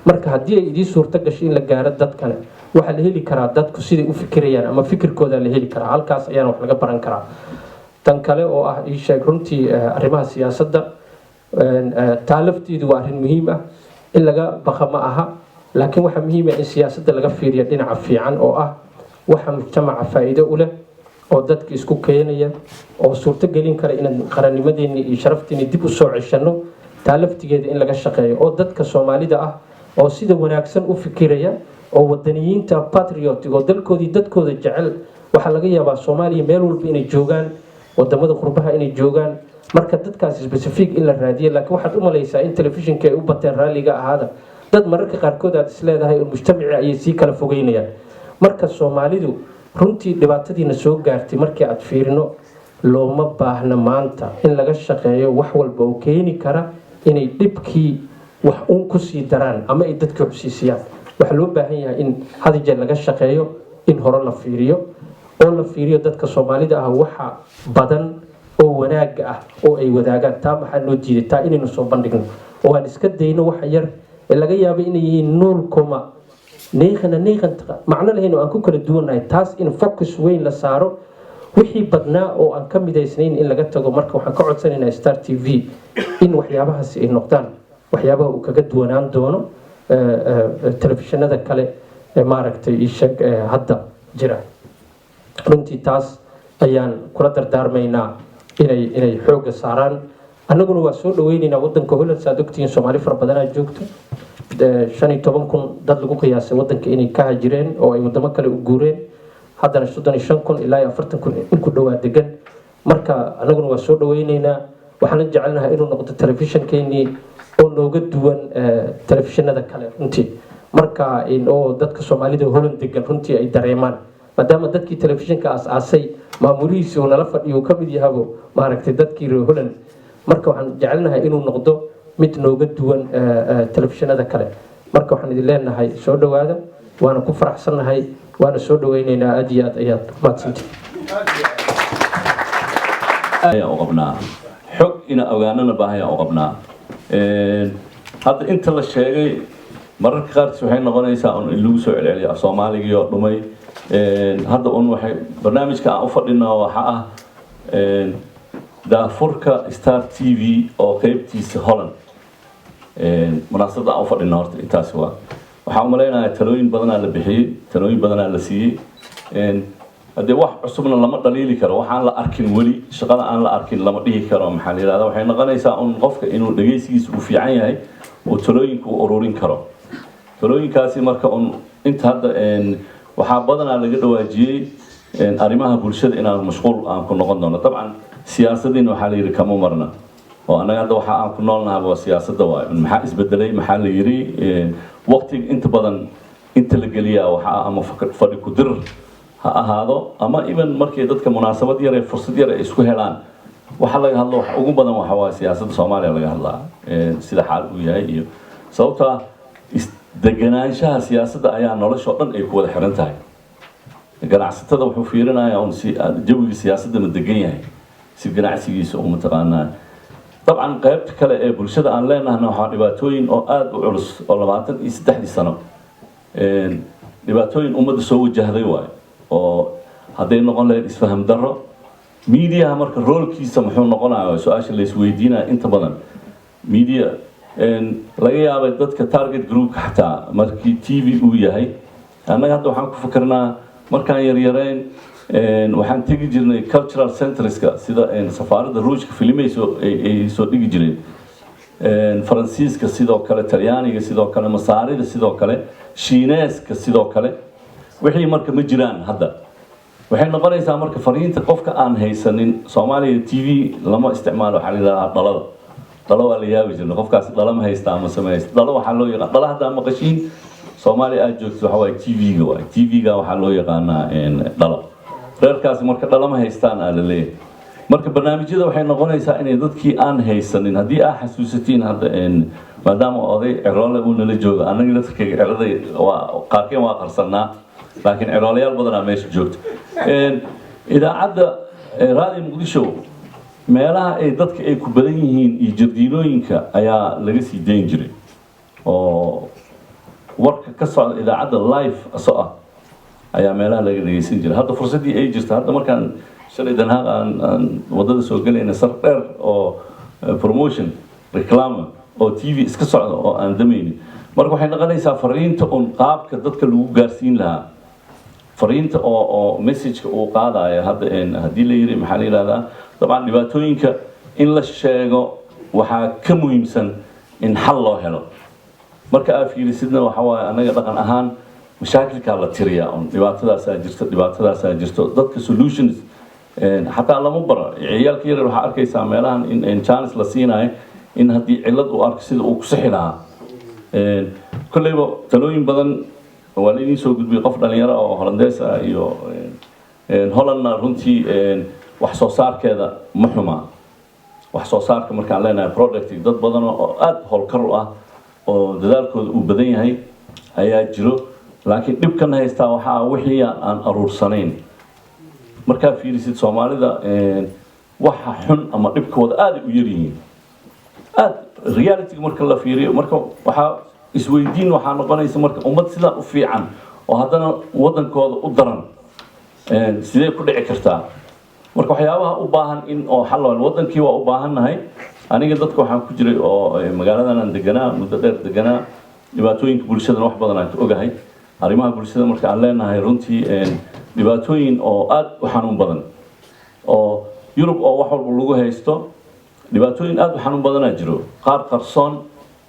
I: marka haddii ay idii suurto gashay in la gaaro dadkana waxaa la heli karaa dadku siday u fikirayaan ama fikirkooda la heli karaa halkaas ayaana wax laga baran karaa tan kale oo ah ii sheeg runtii arrimaha siyaasadda taa lafteedu waa arrin muhiim ah in laga baqa ma aha laakiin waxaa muhiim ah in siyaasadda laga fiiriyo dhinaca fiican oo ah waxa mujtamaca faa'iido u leh oo dadka isku keenaya oo suurto gelin kara inaan qarannimadeennii iyo sharafteennii dib u soo ceshanno taa laftigeeda in laga shaqeeyo oo dadka soomaalida ah oo sida wanaagsan u fikiraya oo wadaniyiinta patriotic oo dalkoodii dadkooda jecel waxaa laga yaabaa soomaaliya meel walba inay joogaan wadamada qurbaha inay joogaan marka dadkaas specific in la raadiyo laakiin waxaad u malaysaa in telefishinka ay u bateen raalliga ahaada dad mararka qaarkood aad isleedahay oo mujtamaci ayay sii kala fogeynayaan marka soomaalidu runtii dhibaatadiina soo gaartay markii aad fiirino looma baahna maanta in laga shaqeeyo wax walba oo keeni kara inay dhibkii wax uun kusii daraan ama ay dadkii xusiisiyaan waxaa loo baahan yahay in had jeer laga shaqeeyo in hore la fiiriyo oo la fiiriyo dadka soomaalida ah waxa badan oo wanaaga ah oo ay wadaagaan taa maxaa noo diiday taa inaynu soo bandhigno oo aan iska dayno waxa yar ee laga yaabo inay yihiin 0.9 macno lahayn oo aan ku kala duwanahay taas in focus weyn la saaro wixii badnaa oo aan ka midaysnayn in laga tago marka waxaan ka codsanaynaa Star TV in waxyaabahaasi ay noqdaan waxyaabaha uu kaga duwanaan doono telefishinada kale ee maaragtay ishag hadda jira runtii taas ayaan kula dardaarmaynaa inay xooga saaraan annaguna waa soo dhaweynaynaa wadanka Holland saad ogtihiin Soomaali fara badan ayaa joogto 15,000 dad lagu qiyaasay wadanka inay ka hajireen oo ay wadamo kale u guureen haddana 35,000 ilaa 40,000 in ku dhawaad degan marka annaguna waa soo dhaweynaynaa waxaan jecelnahay inuu noqdo telefishinkeenii oo nooga duwan telefishinada kale runtii marka oo dadka Soomaalida Holland degan runtii ay dareemaan maadaama dadkii telefishinka aas-aasay maamulihiisa uu nala fadhiyo ka mid yahay maaragtay dadkii reer Holland marka waxaan jecelnahay inuu noqdo mid nooga duwan telefishinada kale marka waxaan idin leenahay soo dhawaada waana ku faraxsanahay waana soo dhaweynaynaa aad iyo aad ayaad mahadsantihiin
J: ayaa u qabnaa xog ina ogaanana baahaya u qabnaa hadda inta la sheegay mararka qaarkiis waxay noqonaysaa in lagu soo celceliyo Soomaaliga oo dhumay hadda waxay barnaamijka aan u fadhinaa waxa ah daafurka Star TV oo qaybtiisa Holland munaasabada aan u fadhinaa horta intaas waxaan u maleynayaa talooyin badan la bixiyay talooyin badan la siiyay hadee wax cusubna lama dhaliili karo waxaan la arkin wali shaqada aan la arkin lama dhihi karo maxaa la yiraahdaa waxay noqonaysaa qofka inuu dhageysigiisa u fiican yahay oo talooyinka u ururin karo talooyinkaasi marka inta hadda waxaa badanaa laga dhawaajiyay arrimaha bulshada inaan mashquul aan ku noqon doono dabcan siyaasadina waxaa la yiri kama marna oo anaga hadda waxa aan ku noolnahay waa siyaasadda waa maxaa isbedelay maxaa la yiri waqtiga inta badan inta la geliyaa waxa ama fadhi ku dir ha ahaado ama even markii dadka munaasabad yar ee fursad yar ay isku helaan waxa laga hadlo wax ugu badan waxa waa siyaasadda Soomaaliya laga hadlaa sida xaal uu yahay iyo sababta deganaanshaha siyaasadda ayaa nolosha dhan ay ku wada xiran tahay ganacsatada wuxuu fiirinayaa si jawiga siyaasadda ma degan yahay si ganacsigiisa uu mataqaanaa dabcan qaybta kale ee bulshada aan leenahay waxa dhibaatooyin oo aad u culus oo 23 sano dhibaatooyin ummadda soo wajahday waay oo haday noqon lahayd isfaham darro media marka roolkiisa muxuu noqonayaa su'aasha la isweydiinaa inta badan media laga yaabay dadka target group xataa markii TV uu yahay anaga hadda waxaan ku fikirnaa markaan yaryareen waxaan tagi jirnay cultural centerska sida safaaradda ruushka filmayso ay soo dhigi jireen faransiiska sidoo kale talyaaniga sidoo kale masaarida sidoo kale shiineeska sidoo kale wixii marka ma jiraan hadda waxay noqonaysaa marka fariinta qofka aan haysanin Soomaaliya TV lama isticmaalo waxa la yiraahdaa dalo waa la yaabi jirnay qofkaas dalo ma haysta ama sameeyay dalo waxa loo yaqaan dalo hadda maqashiin Soomaaliya aad joogto waxa way TV-ga waa TV-ga waxa loo yaqaanaa dalo reerkaas marka dalo ma haystaan la leeyahay marka barnaamijyada waxay noqonaysaa inay dadkii aan haysanin hadii aad xasuusatiin hadda maadaama oday ciroole uu nala joogo anaga dadkayga ciraday waa qaarkeen waa qarsanaa laakiin ciroolayaal badan meesha joogto idaacadda raadiyo Muqdisho meelaha ay dadka ay ku badan yihiin iyo jardiinooyinka ayaa laga sii deyn jiray oo warka ka socda idaacadda live asoo ayaa meelaha laga dhageysan jiray hadda fursadii ay jirto hadda markaan shalay danhaaq aan wadada soo gelayna sar dheer oo promotion reclama oo TV iska socda oo aan damaynin marka waxay noqonaysaa fariinta un qaabka dadka lagu gaarsiin lahaa fariinta oo message-ka uu qaadayo hadda haddii la yiri maxaa la yiraahdaa dabcan dhibaatooyinka in la sheego waxaa ka muhiimsan in xal loo helo marka aad fiirisidna waxa waaye anaga dhaqan ahaan mashaakilkaa la tiriyaa un dhibaatadaasaa jirto dadka solutions xataa lama bara ciyaalka yaryar waxaa arkaysaa meelahan in chance la siinayo in haddii cillad uu arko sida uu ku sixi lahaa kolleyba talooyin badan waa la idiin soo gudbiyay qof dhalinyaro oo holandees ah iyo hollandna runtii wax soo saarkeeda ma xumaa wax soo saarka markaan leenahay product dad badan oo aad howlkar u ah oo dadaalkooda uu badan yahay ayaa jiro laakiin dhibkan haystaa waxaa wixii aan aruursanayn markaa fiirisid soomaalida waxa xun ama dhibkooda aad u yaryihiin aad reality marka la fiiriyo marka waxaa isweydiin waxaa noqonaysa marka ummad sidaa u fiican oo haddana wadankooda u daran sidee ku dhici kartaa marka waxyaabaha u baahan in oo xal loo wadankii waa u baahannahay aniga dadka waxaan ku jiray oo magaaladan aan deganaa muddo dheer deganaa dhibaatooyinka bulshadana wax badan aan ka ogahay arrimaha bulshada marka aan leenahay runtii dhibaatooyin oo aad u xanuun badan oo yurub oo wax walba lagu haysto dhibaatooyin aad u xanuun badanaa jiro qaar qarsoon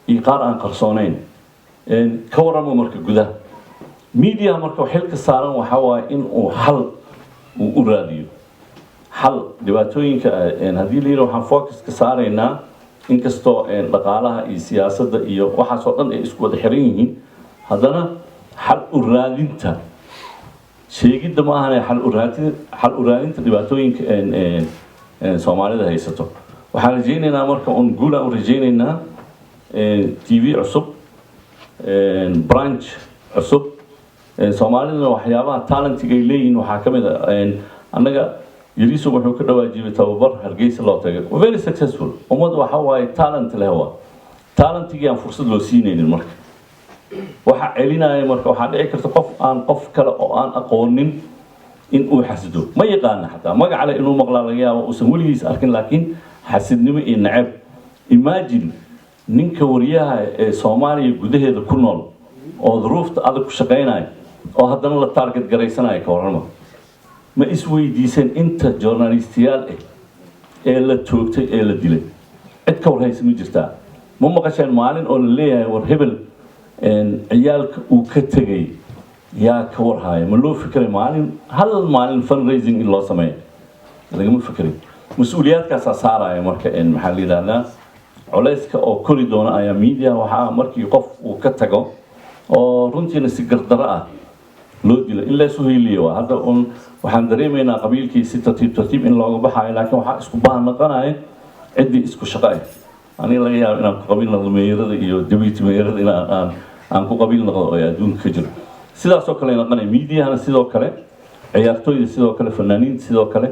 J: iyo qaar aan qarsoonayn ka warramo marka gudaha media marka xilka saaran waxa waaye in uu xal uu u raadiyo xal dhibaatooyinka haddii la yidhi waxaan focus ka saaraynaa inkastoo dhaqaalaha iyo siyaasadda iyo waxaasoo dhan ay isku wada xiran yihiin haddana xal u raadinta sheegidda ma ahane xal u raadinta dhibaatooyinka soomaalida haysato waxaan rajaynaynaa marka un guul aan u rajaynaynaa TV cusub branch cusub soomaalidana waxyaabaha talentiga ay leeyihiin waxaa ka mid ah annaga yariisu wuxuu ka dhawaajiyay tababar hargeysa loo tagay very successful ummad waxa waaye talent leh waa talentigii aan fursad loo siinaynin marka waxa celinaya marka waxaa dhici karta qof kale oo aan aqoonin in uu xasido ma yaqaana xataa magac leh inuu maqlaa laga yaabo uusan weligiis arkin laakiin xasidnimo iyo nacab imagine ninka wariyaha ee Soomaaliya gudaheeda ku nool oo duruufta adag ku shaqeynaya oo haddana la target garaysanaya ka warrama ma isweydiisan inta journalistiyaal ee la toogtay ee la dilay cid ka warhaysa ma jirtaa ma maqasheen maalin oo la leeyahay war hebel ciyaalka uu ka tegay yaa ka warhaya ma loo fikiray maalin fundraising in loo sameeyo lagama fikirin mas-uuliyaadkaasaa saaraya marka maxaa la yidhahdaa culayska oo kori doona ayaa media waxaa markii qof uu ka tago oo runtiina si gardaro ah loo dilo in laysu heyliyo waa hadda waxaan dareemaynaa qabiilkii si tartiib in looga baxayo laakiin waxaa isku baahan noqonaya ciddii isku shaqo ah aniga laga yaabo inaan ku qabiil noqdo meeyarada iyo deputy meeyarada inaan aan ku qabiil noqdo oo adduunka ka jiro sidaasoo kale noqonaya mediahana sidoo kale ciyaartooyda sidoo kale fanaaniinta sidoo kale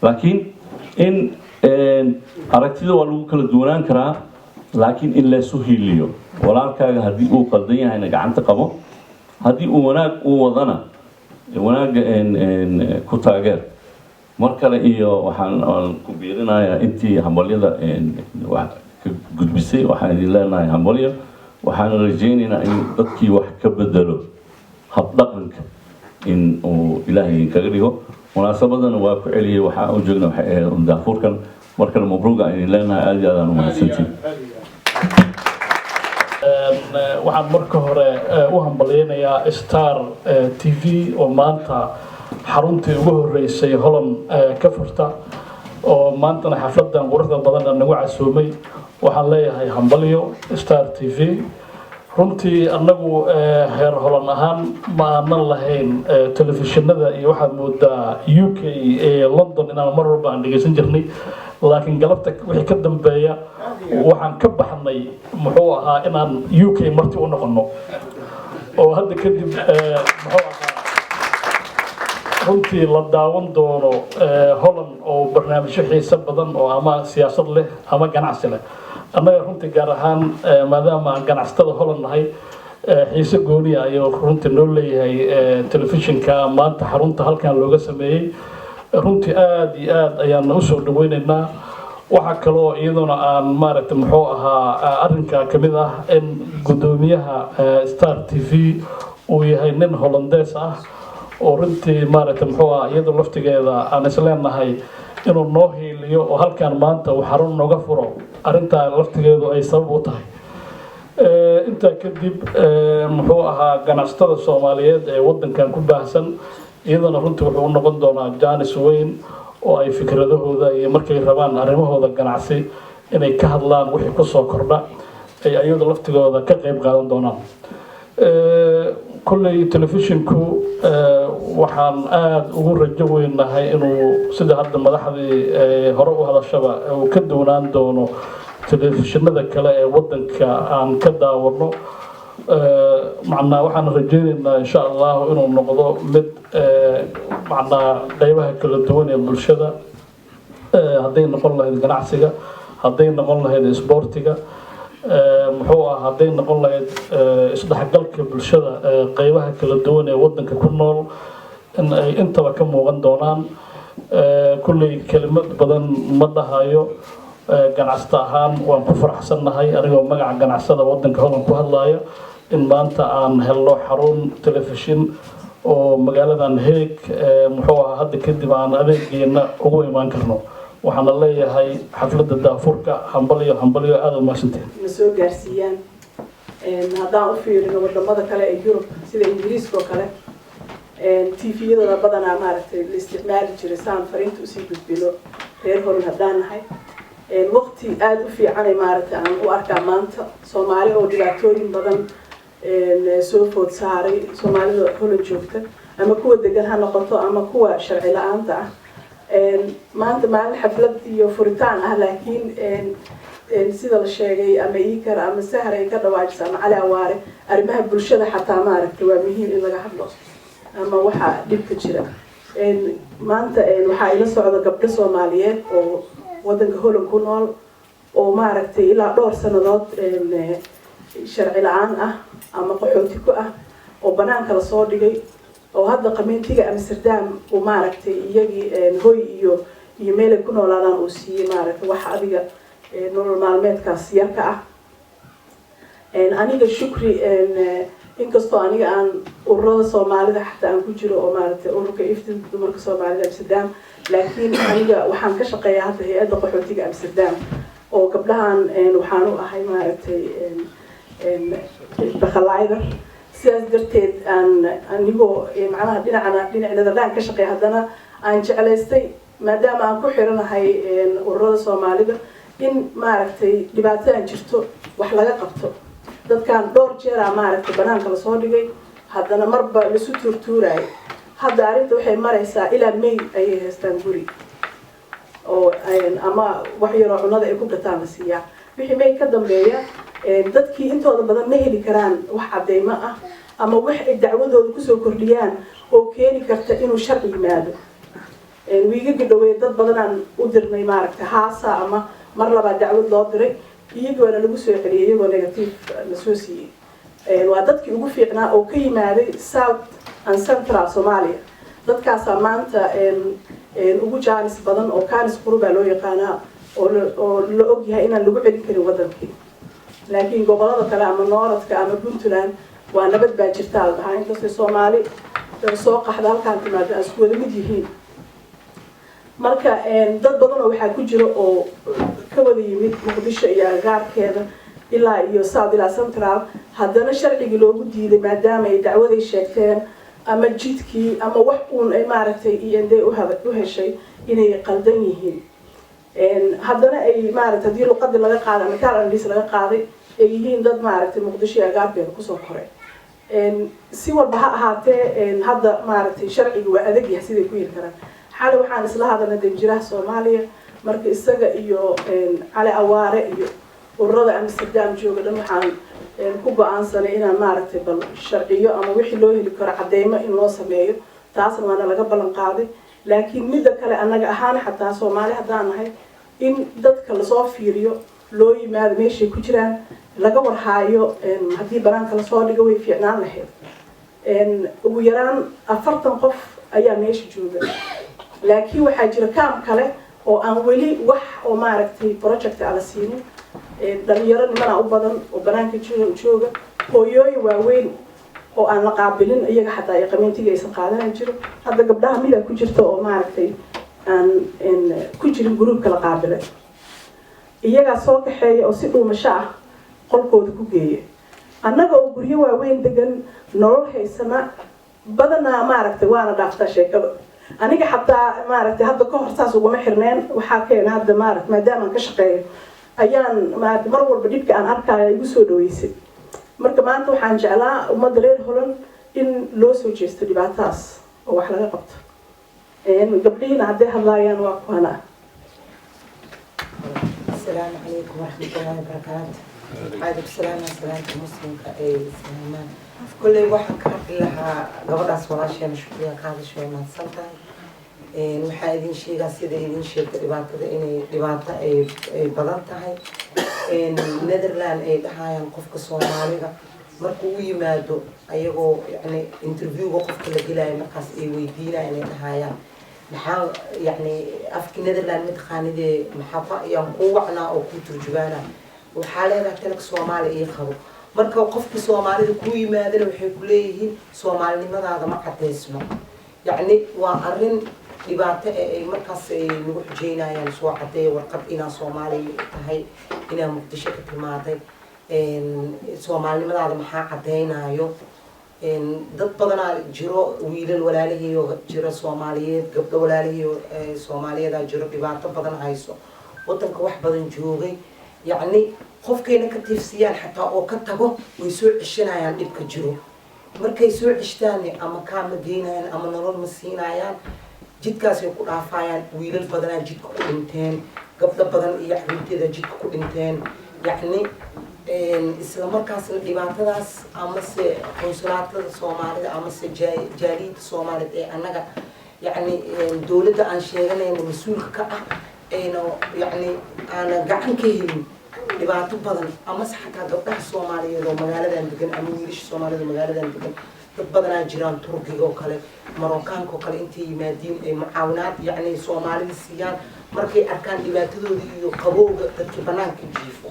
J: laakiin in aragtida waa lagu kala duwanaan karaa laakiin in laysu heliyo walaalkaaga haddii uu qaldan yahayna gacanta qabo haddii uu wanaag uu wadana wanaagga ku taageer mar kale iyo waxaan ku biirinayaa intii hambalyada ka gudbisay waxaan idin leenahay hambalyo waxaan rajaynaynaa in dadkii wax ka bedelo habdhaqanka in uu ilaahay kaga dhigo munaasabadana waa ku celiyay waxaa u joogna waxay ahayd daafurkan mar kale mabruuq aan idin leenahay aad iyo aad aan u mahadsantiin
K: waxaan marka hore u hambalyaynayaa Star TV oo maanta xaruntii ugu horeysay Holland ka furta oo maantana xafladan quruxda badan nagu casuumay waxaan leeyahay hambalyo Star TV runtii annagu heer Holland ahaan ma aanan lahayn telefishinada iyo waxaad moodaa UK ee London inaan mar walba aan dhageysan jirnay laakiin galabta wixii ka dambeeya waxaan ka baxnay muxuu ahaa inaan UK marti u noqono oo hadda kadib muxuu ahaa runtii la daawan doono Holland oo barnaamijyo xiiso badan oo ama siyaasad leh ama ganacsi leh annaga runtii gaar ahaan maadaama ganacsatada Holland nahay xiiso gooni ah ayuu runtii noo leeyahay telefishinka maanta xarunta halkan looga sameeyay runtii aad iyo aad ayaan u soo dhaweynaynaa waxaa kaloo iyaduna aan maaragtay muxuu ahaa arrinka ka mid ah in gudoomiyaha Star TV uu yahay nin Hollandees ah oo runtii maaragtay muxuu ahaa iyadoo laftigeeda aan isleenahay inuu noo hiiliyo oo halkan maanta uu xarun nooga furo arrintaa laftigeedu ay sabab u tahay inta kadib muxuu ahaa ganacsatada Soomaaliyeed ee wadankan ku baahsan iyadana runtii wuxuu noqon doonaa jaanis weyn oo ay fikradahooda iyo markay rabaan arrimahooda ganacsi inay ka hadlaan wixii ku soo kordha ay ayadu laftigooda ka qayb qaadan doonaan kulley telefishinku waxaan aad ugu rajo weynahay inuu sida hadda madaxdii hore u hadashaba uu ka doonaan doono telefishinada kale ee wadanka aan ka daawano macnaa waxaan rajeynaynaa insha Allah inuu noqdo mid macnaa qaybaha kala duwan ee bulshada hadday noqon lahayd ganacsiga hadday noqon lahayd isboortiga muxuu ah hadday noqon lahayd isdhexgalka bulshada qaybaha kala duwan ee wadanka ku nool in ay intaba ka muuqan doonaan kulley kelimad badan ma dhahayo ganacsato ahaan waan ku faraxsannahay anigoo magaca ganacsada wadanka Holland ku hadlaya in maanta aan helno xarun telefishin oo magaaladan Hague muxuu ahaa hadda kadib aan adeegeena ugu imaan karno waxaan leeyahay xafladda daafurka hambaliyo aad u mahadsantiin
L: ma soo gaarsiiyaan haddaan u fiirino wadamada kale ee Yurub sida Ingiriiska oo kale TV-yada badanaa maaragtay la isticmaali jiray saan fariinta usii gudbino reer Holland haddaan nahay waqti aad u fiican ay maaragtay aan u arkaa maanta Soomaali oo dhibaatooyin badan soo food saaray Soomaalida Holland joogta ama kuwa degan ha noqoto ama kuwa sharci la'aanta ah maanta maalin xaflad iyo furitaan ah laakiin sida la sheegay ama iikar ama sahar ay ka dhawaajisa ama cali awaare arrimaha bulshada xataa maaragtay waa muhiim in laga hadlo ama waxa dhibka jira maanta waxaa ila socda gabdho Soomaaliyeed oo wadanka Holland ku nool oo maaragtay ilaa dhowr sanadood sharci la'aan ah ama qaxooti ku ah oo banaanka la soo dhigay oo hadda qameentiga Amsterdam oo maaragtay iyagii hoy iyo meel ay ku noolaadaan oo siiyay maaragtay wax adiga nolol maalmeedkaas yarka ah aniga shukri inkastoo aniga aan ururada Soomaalida xataa aan ku jiro oo maaragtay ururka iftiin dumarka Soomaalida Amsterdam laakiin aniga waxaan ka shaqeeyaa hadda hay'adda qaxootiga Amsterdam oo gabdhahan waxaan u ahay maaragtay bakhalayder sidaas darteed anigoo macnaha dhinacnadaan ka shaqeeya haddana aan jeclaystay maadaama aan ku xiranahay ururada Soomaalida in maaragtay dhibaato aan jirto wax laga qabto dadkan dhowr jeer maaragtay banaanka la soo dhigay haddana marba la isu turtuuray hadda arrinta waxay maraysaa ilaa May ayay haystaan guri oo ama wax yar oo cunada ay ku gataan la siiyaa wixii May ka dambeeya dadkii intooda badan ma heli karaan wax cadeymo ah ama wax ay dacwadooda ku soo kordhiyaan oo keeni karta inuu sharci yimaado wiiga dhawey dad badan aan u dirnay maaragtay haasa ama mar laba dacwad loo diray iyagoo lagu soo celiyay iyagoo negative la soo siiyay waa dadkii ugu fiicnaa oo ka yimaaday South and Central Somalia dadkaas maanta ugu jaanis badan oo kaanis quruba loo yaqaanaa oo la og yahay inaan lagu celin karin wadankii laakiin gobolada kale ama Nooradka ama Puntland waa nabad baa jirta waxaa inta Soomaali soo qaxda halkaan timaado isku wada mid yihiin marka dad badan oo waxa ku jira oo ka wada yimid Muqdisho iyo agaarkeeda ilaa iyo South ila Central haddana sharciga loogu diiday maadaama ay dacwaday sheegteen ama jidkii ama wax uun ay maaragtay iyadoo u heshay inay qaldan yihiin haddana ay maaragtay hadii luqadda laga qaaday ama kaalandis laga qaaday ay yihiin dad maaragtay Muqdisho agaarkeeda ku soo koray si walba ha ahaatee hadda maaragtay sharciga waa adag yahay sidii ku yiri karaan xal waxaan isla hadalnay danjiraha Soomaaliya marka isaga iyo cali awaare iyo ururada Amsterdam jooga dhan waxaan ku go'aansanay inaan maaragtay bal sharciyo ama wixii loo heli karo cadeymo in loo sameeyo taasna waana laga ballan qaaday laakiin midda kale anaga ahaan xataa Soomaali haddaan nahay in dadka la soo fiiriyo loo yimaado meeshay ku jiraan laga warhaayo haddii banaanka la soo dhigo way fiicnaan lahayd ugu yaraan 40 qof ayaa meesha jooga laakiin waxaa jira kaam kale oo aan weli wax oo maaragtay project ala siinin dhalinyaro nimana u badan oo banaanka jooga hooyooyin waaweyn oo aan la qaabilin iyaga xataa ay qameentiga aysan qaadanay jiro hadda gabdhaha mida ku jirta oo maaragtay aan ku jirin gruubka la qaabilay iyagaa soo kaxeeya oo si dhuumasho ah qolkooda ku geeya annaga oo guryo waaweyn degan nolol haysana badanaa maaragtay waana dhaaftaa sheekada aniga xataa maaragtay hadda ka hor saas uguma xirneen waxaa keena hadda maaragtay maadaama aan ka shaqeeyo ayaan maaragtay mar walba dhibka aan arkaayo igu soo dhaweysay marka maanta waxaan jeclaa ummadda reer Holland in loo soo jeesto dhibaatadaas oo wax laga qabto gabdhihiina hadday hadlaayaan waa kuwana
M: السلام عليكم ورحمة الله وبركاته. عليكم السلام ورحمة المسلم سليمان. كل واحد كان لها قبل أسوأ شيء مشكلة كذا شوي ما تصلتها. محايدين شيء قصيدة يدين شيء تبعت كذا إني تبعت بدلتها. نذرلاند هاي نقف كسومالية. مركوي ما دو أيقو يعني انترفيو وقف كل جلاي مركز ويدينا يعني هاي. maxaa yani afki Netherland mid qaanide maxaa ayaan ku wacnaa oo ku turjubaana waxa leedahay talak Soomaali iyo qabo marka qofka Soomaalida ku yimaadana waxay ku leeyihiin Soomaalinimadaada ma cadeysno yani waa arin dhibaato ay markaas ay nagu xujeynayaan soo cadeey warqad ina Soomaali tahay ina Muqdisho ka timaaday Soomaalinimadaada maxaa cadeynayo dad badan jiro wiilal walaalihiyo jiro Soomaaliyeed gabdho walaalihiyo Soomaaliyeed jiro dhibaato badan hayso wadanka wax badan joogay yani qofkeena ka tiifsiyaan xataa oo ka tago way soo cishanayaan dhibka jiro markay soo cishtaan ama kaama geynayaan ama nolol ma siinayaan jidkaas ay ku dhaafayaan wiilal badan jidka ku dhinteen gabdho badan iyo xubinteeda jidka ku dhinteen yani isla markaas dhibaatadaas ama se qowsalaatada Soomaalida ama se jaaliyada Soomaalida ee anaga yani dawladda aan sheeganayno mas'uulka ka ah yani aan gacan ka helin dhibaato badan ama xataa gabdhaha Soomaaliyeed oo magaaladan degan ama wiilasha Soomaalida magaaladan degan dad badan jiraan Turkiga oo kale Marookaanka oo kale intii yimaadeen ay mucaawinaad yani Soomaalida siiyaan markay arkaan dhibaatadooda iyo qabowga dadka banaanka jiifo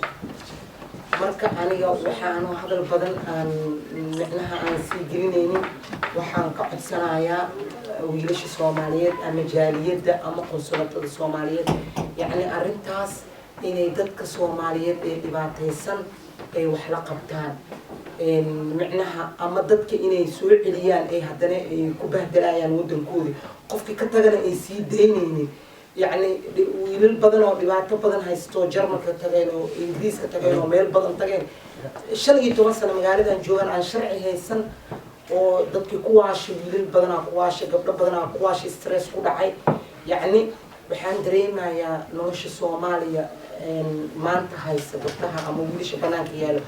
M: marka aniga waxaan hadal badan aan micnaha aan sii gelinaynin waxaan ka codsanayaa wiilasha Soomaaliyeed ama jaaliyada ama qonsulatada Soomaaliyeed yani arintaas inay dadka Soomaaliyeed ee dhibaataysan ay wax la qabtaan micnaha ama dadka inay soo celiyaan ay haddana ay ku bahdelayaan wadankooda qofkii ka tagana ay sii daynaynin يعني wiilal badan oo dhibaato badan haysto Jarmalka tageen oo Ingiriiska tageen oo meel badan tageen 15 sano magaaladan joogan aan sharci haysan oo dadkii ku waashay wiilal badan ku waashay gabdho badan ku waashay stress ku dhacay yani waxaan dareemayaa nolosha Soomaaliya maanta haysta gabdhaha ama wiilasha banaanka yaalo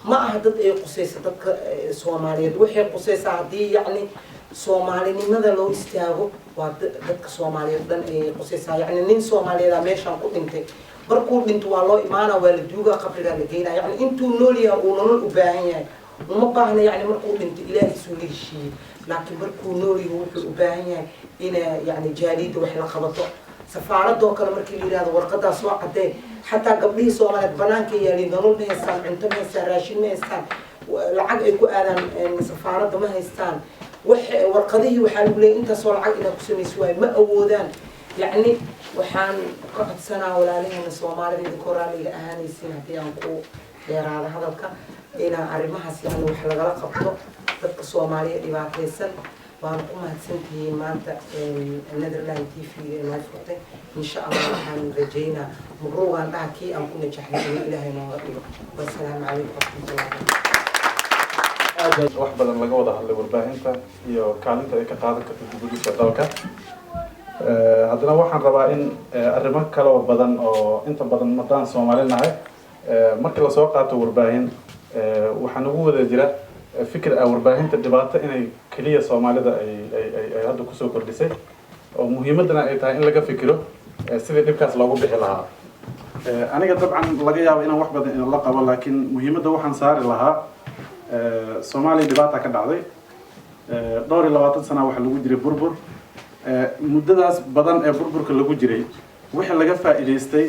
M: ma aha dad ay qusaysa dadka Soomaaliyeed waxay qusaysaa hadii yani Soomaalinimada loo istaago waa dadka Soomaaliyeed dhan ay qosaysaa yani nin Soomaaliyeed meeshan ku dhintay markuu dhinto waa loo imaana waa la duuga qabriga la geeyna yani intuu nool yahay uu nolol u baahan yahay uma baahna yani markuu dhinto Ilaahay soo leeshiye laakiin markuu nool yahay wuxuu u baahan yahay in yani jaaliyada wax la qabato safaaradoo kale markii la yiraahdo warqadaas soo cadee xataa gabdhihii Soomaaliyeed banaanka yaalin nolol ma haystaan cunto ma haystaan raashin ma haystaan lacag ay ku aadaan safaaradda ma haystaan warqadihii waxaa lagu leeyahay inta soo lacag inaad ku samayso way ma awoodaan yani waxaan ka codsanaa walaalahayna Soomaalida koraaliga ahaanaysiin hadii aan ku dheeraado hadalka ina arrimahaas yani wax lagala qabto dadka Soomaaliyeed dhibaataysan waan ku mahadsantihiin maanta Netherland TV ee noo furtay insha Allah waxaan rajaynaa muruugan dhaakii aan ku najaxnay Ilaahay noo dhigo wassalaamu calaykum warahmatullahi
N: wax badan laga wada hadlay warbaahinta iyo kaalinta ay ka qaadan karto dibadda dalka haddana waxaan rabaa in arrimo kale oo badan oo inta badan madaan Soomaalinahay markii la soo qaato warbaahin waxaan ugu wada jira fikir warbaahinta dhibaato inay kaliya Soomaalida ay hadda ku soo kordhisay oo muhiimadana ay tahay in laga fikiro sidii dhibkaas loogu bixi lahaa aniga dabcan laga yaabo inaan wax badan la qabo laakiin muhiimadda waxaan saari lahaa Soomaaliya dhibaato ka dhacday dhowr iyo 20 sano waxa lagu jiray burbur muddadaas badan ee burburka lagu jiray wixii laga faa'iidaystay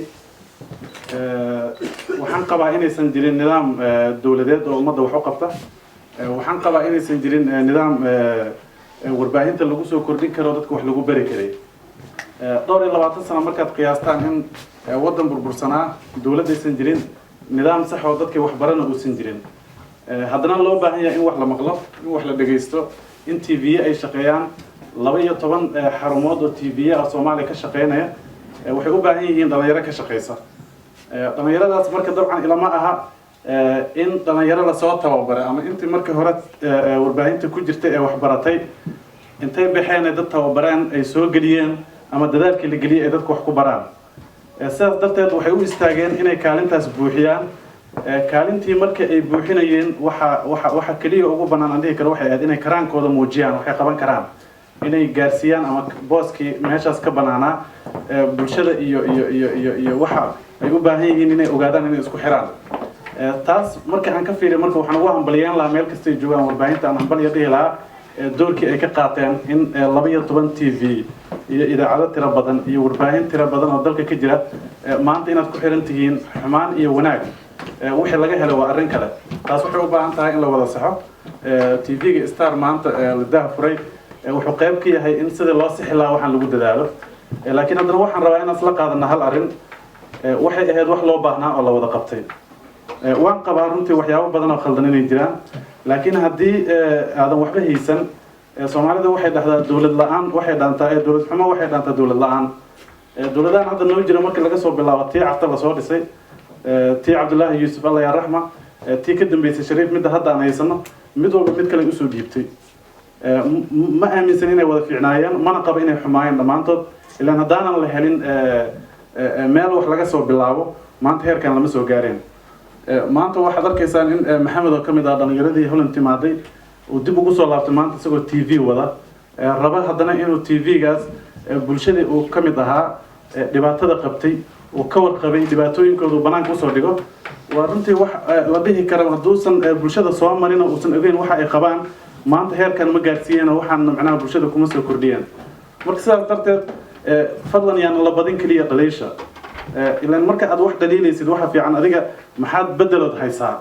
N: waxaan qabaa inaysan jirin nidaam dowladeed oo ummadda wax u qabta waxaan qabaa inaysan jirin nidaam warbaahinta lagu soo kordhin karo dadka wax lagu bari karay dhowr iyo 20 sano markaad qiyaastaan in waddan burbursanaa dowladaysan jirin nidaam sax oo dadka wax barana uusan jirin haddana loo baahan yahay in wax la maqlo in wax la dhagaysto in TV ay shaqeeyaan 12 xarumood oo TV ah Soomaaliya ka shaqeynaya waxay u baahan yihiin dhalinyaro ka shaqeysa dhalinyaradaas marka dabcan ilama aha in dhalinyaro la soo tababaray ama intii markii hore warbaahinta ku jirtay ee wax baratay intay baxeen dad tababareen ay soo galiyeen ama dadaalkii la galiyay ay dadku wax ku baraan sidaas darteed waxay u istaageen inay kaalintaas buuxiyaan kaalintii markii ay buuxinayeen waxa kaliya ugu banaan aan dhihi karo waxay ahayd inay karaankooda muujiyaan waxay qaban karaan inay gaarsiiyaan ama booskii meeshaas ka banaanaa bulshada iyo waxa ay u baahan yihiin inay ogaadaan inay isku xiraan taas marka aan ka fiiriyo marka waxaan ugu hambalyeyn lahaa meel kasta ay joogaan warbaahinta aan hambalyo dhihi lahaa doorkii ay ka qaateen in 12 TV iyo idaacado tiro badan iyo warbaahin tiro badan oo dalka ka jira maanta inaad ku xiran tihiin xumaan iyo wanaag wixii laga helo waa arrin kale taas waxay u baahan tahay in la wada saxo TV-ga Star maanta la daahfuray wuxuu qayb ka yahay in sida loo sixi lahaa waxaan lagu dadaalo laakiin haddana waxaan rabaa inaan isla qaadano hal arrin waxay ahayd wax loo baahnaa oo la wada qabtay waan qabaa runtii waxyaabo badan oo khaldan inay jiraan laakiin haddii aadan waxba haysan Soomaalida waxay dhahdaa dawlad la'aan waxay dhaantaa dawlad xumo waxay dhaantaa dawlad la'aan dawladaan hadda noo jira markii laga soo bilaabo tii cafta la soo dhisay tii Cabdullaahi Yuusuf Allah ya raxma tii ka dambeysay Shariif midda hadda aan haysano mid walba mid kale u soo dhiibtay ma aaminsan inay wada fiicnaayeen mana qabo inay xumaayeen dhamaantood ilaa haddaanan la helin meel wax laga soo bilaabo maanta heerkan lama soo gaareen maanta waxaad arkaysaan in maxamed oo kamid ah dhalinyaradii Holland timaaday uu dib ugu soo laabtay maanta isagoo TV wada raba haddana inuu TV-gaas bulshadii uu kamid ahaa dhibaatada qabtay uu ka warqabay dhibaatooyinkooda uu banaanka usoo dhigo waa runtii wax la dhihi karo hadduusan bulshada soo marin oo uusan ogeyn waxa ay qabaan maanta heerkan ma gaarsiiyeen oo waxaan macnaha bulshada kuma soo kordhiyeen marka sidaas darteed fadlan yaan la badin kaliya dhaliisha ilaan marka aad wax dhaliilaysid waxa fiican adiga maxaad bedelood haysaa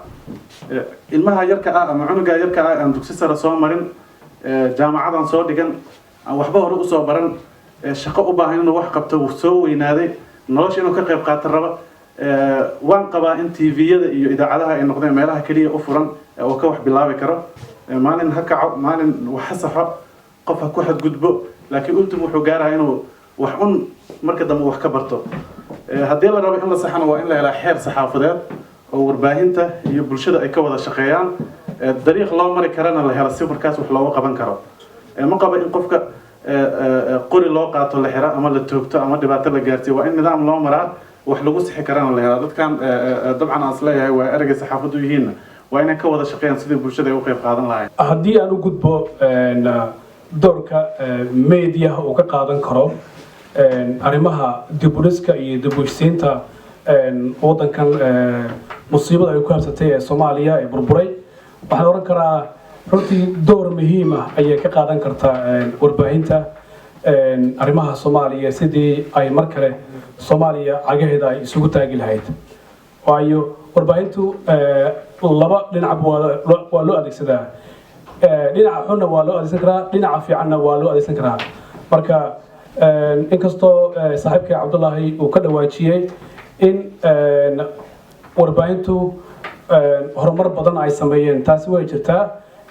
N: ilmaha yarka ah ama cunuga yarka ah aan dugsi sare soo marin jaamacadan soo dhigan aan waxba hore u soo baran shaqo u baahan inuu wax qabto uu soo weynaaday nolosha inuu ka qayb qaato raba waan qabaa in TV-yada iyo idaacadaha ay noqdeen meelaha kaliya u furan oo ka wax bilaabi karo maalin ha kaco maalin wax saxo qof ha ku xadgudbo laakiin ultim wuxuu gaarayaa inuu wax un marka dambe wax ka barto haddii la rabo in la saxano waa in la helaa xeer saxaafadeed oo warbaahinta iyo bulshada ay ka wada shaqeeyaan dariiq loo mari karana la helo si markaas wax looga qaban karo ma qaba in qofka qori loo qaato la xira ama la toogto ama dhibaato la gaarsiiyo waa in nidaam loo maraa wax lagu sixi karana la helaa dadkan dabcan aan isleeyahay waa ereyga saxaafaddu yihiinna waa inay ka wada shaqeeyaan sidii bulshada ay u qayb qaadan lahayn
K: haddii aan u gudbo doorka media uu ka qaadan karo arrimaha dib-u-dhiska iyo dib-u-heshiisiinta waddankan musiibada ay ku habsatay ee Soomaaliya ee burburay waxaan oran karaa runtii door muhiim ah ayay ka qaadan kartaa warbaahinta arrimaha Soomaaliya sidii ay mar kale Soomaaliya cagaheeda ay isugu taagi lahayd waayo warbaahintu laba dhinac waa loo adeegsadaa dhinaca xunna waa loo adeegsan karaa dhinaca fiicanna waa loo adeegsan karaa marka inkastoo saaxiibkay Cabdullaahi uu ka dhawaajiyay in warbaahintu horumar badan ay sameeyeen taasi way jirtaa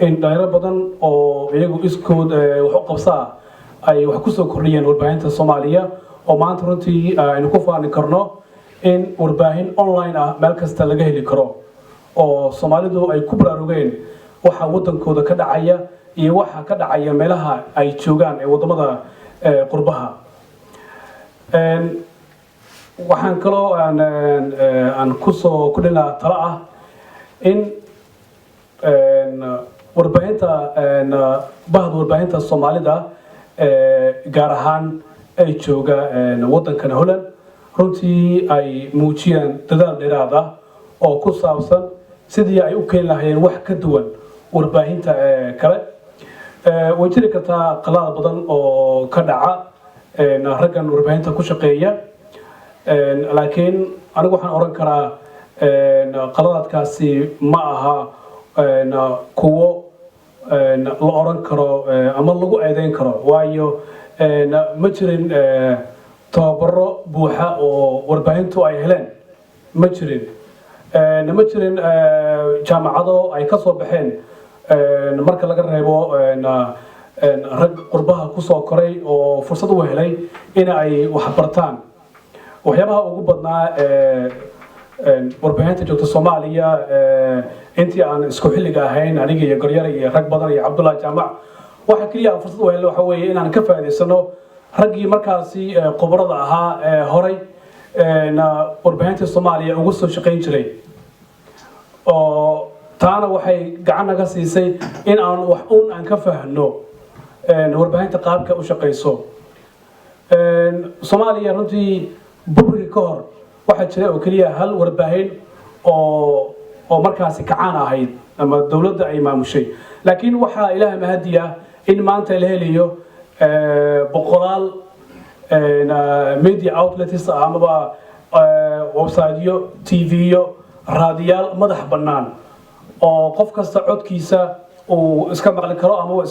K: in dhalinyaro badan oo iyagu iskood wax u qabsaa ay wax ku soo kordhiyeen warbaahinta Soomaaliya oo maanta runtii aynu ku faani karno in warbaahin online ah meel kasta laga heli karo oo Soomaalidu ay ku baraarugeen waxa wadankooda ka dhacaya iyo waxa ka dhacaya meelaha ay joogaan ee wadamada qurbaha waxaan kaloo aan ku soo kordhinaa talo ah in warbaahinta bahda warbaahinta Soomaalida gaar ahaan ay jooga wadankan Holland runtii ay muujiyaan dadaal dheeraad ah oo ku saabsan sidii ay u keen lahaayeen wax ka duwan warbaahinta kale
O: way jiri kartaa qalad badan oo ka dhaca raggan warbaahinta ku shaqeeya laakiin anigu waxaan oran karaa qaladaadkaasi ma aha kuwo la oran karo ama lagu eedeyn karo waayo ma jirin tababaro buuxa oo warbaahintu ay heleen ma jirin jaamacado ay ka soo baxeen marka laga reebo rag qurbaha kusoo koray oo fursad u helay in ay wax bartaan waxyaabaha ugu badnaa warbaahinta joogta Soomaaliya intii aan isku xilliga ahayn aniga iyo Goryar iyo rag badan iyo Cabdullaahi Jaamac waxa kaliya fursad u helay waxa weeye inaan ka faa'iideysano raggii markaasi qobrada ahaa horay warbaahinta Soomaaliya ugu soo shaqeyn jiray oo taana waxay gacan naga siisay in aan wax aan ka fahno warbaahinta qaabka u shaqeyso Soomaaliya runtii burburkii ka hor waxa jiray oo kaliya hal warbaahin oo markaasi kacaan ahayd ama dawladda ay maamushay laakiin waxa ilaahay mahadiya in maanta la helayo boqolaal media outlets ama website-yo TV-yo raadiyaal madax bannaan oo qof kasta codkiisa uu iska maqli karo ama uu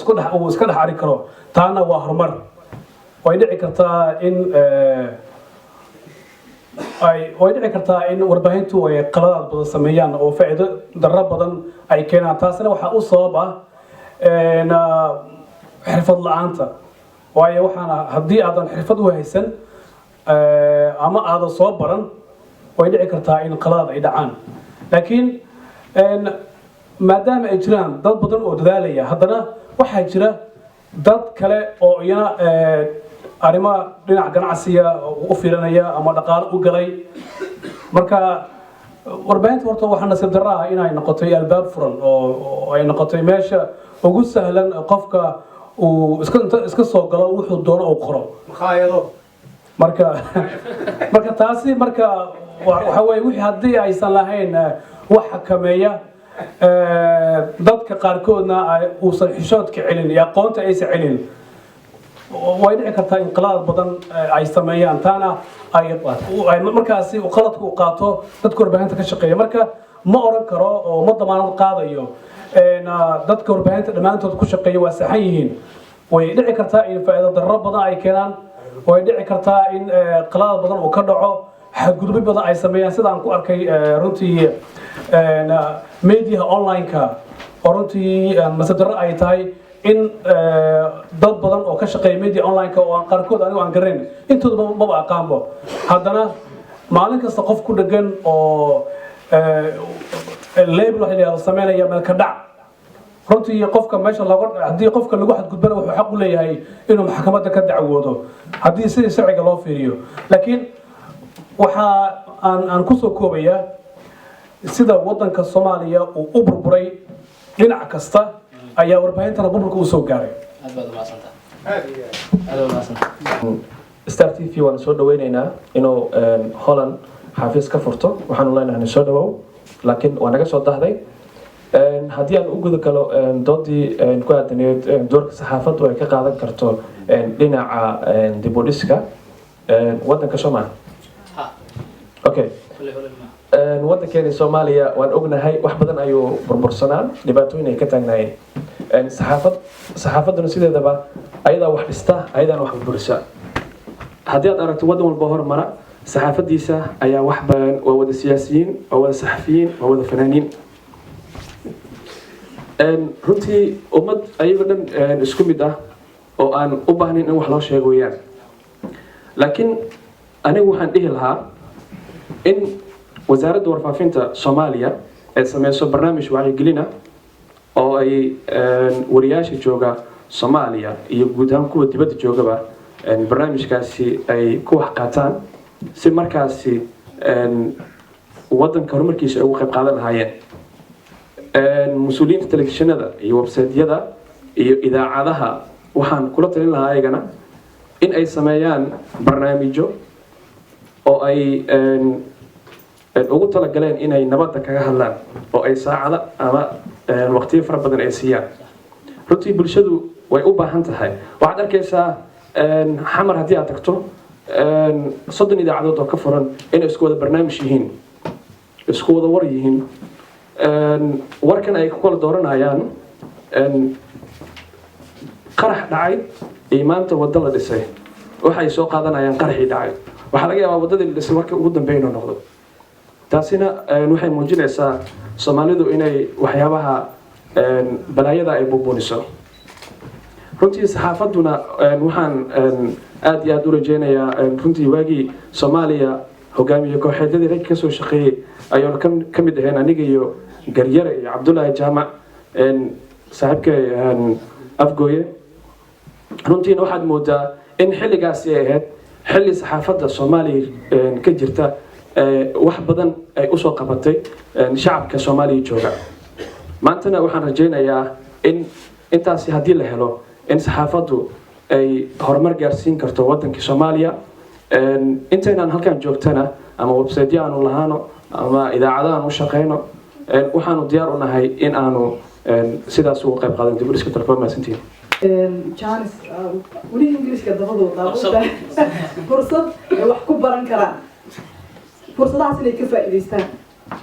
O: iska dhex ari karo taana waa horumar way dhici kartaa in warbaahintu ay qaladaad badan sameeyaan oo faa'iido darro badan ay keenaan taasina waxa u sabab ah xirfad la'aanta waayo waxaana haddii aadan xirfad u haysan ama aadan soo baran way dhici kartaa in qaladaad ay dhacaan laakiin maadaama ay jiraan dad badan oo dadaalaya haddana waxaa jira dad kale oo iyana arrimaha dhinaca ganacsiga u fiirinaya ama dhaqaale u galay marka warbaahinta horta waxaa nasiib darro ah inay noqotay albaab furan oo ay noqotay meesha ugu sahlan qofka uu iska soo galo wuxuu doono uu qoro marka taasi waxa weeye wixii haddii aysan lahayn wax xakameeya dadka qaarkoodna uusan xishoodka celin iyo aqoonta aysan celin way dhici kartaa in qalad badan ay sameeyaan taana ay markaasi qaladku u qaato dadka warbaahinta ka shaqeeya marka ma oran karo oo ma damaanad qaadayo dadka warbaahinta dhammaantood ku shaqeeya waa saxan yihiin way dhici kartaa in faa'iido darro badan ay keenaan way dhici kartaa in qalad badan uu ka dhaco xadgudubyo badan ay sameeyaan sida aan ku arkay runtii media online-ka oo runtii masadaro ay tahay in dad badan oo ka shaqeeya media online-ka oo aan qaarkood anigu aan garanayn intooda maba aqaanbo haddana maalin kasta qof ku dhegan oo label waxa la yidhahdo sameynaya meel ka dhac runtii qofka meesha haddii qofka lagu xadgudbana wuxuu xaq u leeyahay inuu maxkamadda ka dacwoodo haddii sidii sharciga loo fiiriyo laakiin waxa aan kusoo koobayaa sida wadanka Soomaaliya uu u burburay dhinac kasta ayaa warbaahintana burburka u soo gaaray
C: Star TV waan soo dhaweynaynaa inuu Holland xafiis ka furto waxaan leenahay soo dhawow laakiin waa naga soo dahday haddii aan u guda galo doodii ku aadaneed doorka saxaafaddu ay ka qaadan karto dhinaca dib u dhiska wadanka Soomaaliya okay wadankeena Soomaaliya waan ognahay wax badan ayuu burbursanaan dhibaatooyin ay ka taagnaayeen saxaafaduna sideedaba ayadaa wax dhista ayadana wax burburisa haddii aad aragto wadan walba hormara saxaafadiisa ayaa wax badan waa wada siyaasiyiin waa wada saxafiyiin waa wada fanaaniin runtii ummad ayaga dhan isku mid ah oo aan u baahnayn in wax loo sheego weeyaan laakiin anigu waxaan dhihi lahaa in wasaaradda warfaafinta Soomaaliya ay sameyso barnaamij wacyigelin oo ay wariyaasha jooga Soomaaliya iyo guud ahaan kuwa dibadda joogaba barnaamijkaasi ay ku wax qaataan si markaasi wadanka horumarkiisa ay uga qayb qaadan lahaayeen مسؤولين تلفزيونada iyo website-yada iyo idaacadaha waxaan kula talin lahaa ayagana in ay sameeyaan barnaamijyo oo ay ugu talagaleen inay nabadda kaga hadlaan oo ay saacada ama waqtiyo fara badan ay siiyaan runtii bulshadu way u baahan tahay waxaad arkaysaa xamar haddii aad tagto 30 idaacadood oo ka furan inay isku wada barnaamij yihiin isku wada war yihiin warkan ay ku kala dooranayaan qarax dhacay iyo maanta waddo la dhisay waxay soo qaadanayaan qaraxii dhacay waxaa laga yaabaa waddadii la dhisay markii ugu dambeeya inuu noqdo taasina waxay muujinaysaa soomaalidu inay waxyaabaha balaayada ay buubuniso runtii saxaafadduna waxaan aad iyo aad u rajeynayaa runtii waagii Soomaaliya hogaamiye kooxeedyadii rag ka soo shaqeeyay ayaan ka mid ahayn aniga iyo Garyare iyo Cabdullaahi Jaamac saaxiibkay afgooye runtiina waxaad moodaa in xilligaasi ay ahayd xilli saxaafadda Soomaaliya ka jirta wax badan ay u soo qabatay shacabka Soomaaliya jooga maantana waxaan rajeynayaa in intaasi haddii la helo in saxaafaddu ay horumar gaarsiin karto waddanka Soomaaliya intaynaan halkan joogtana ama website aanu lahaano ama idaacadahan u shaqeyno waxaanu diyaar u nahay in aanu sidaas uga qayb qaadan dib u dhiska telefoonmaasintiin
L: Janis weli Ingiriiska dabadooda fursad ay wax ku baran karaan fursadahaas inay ka faa'iideystaan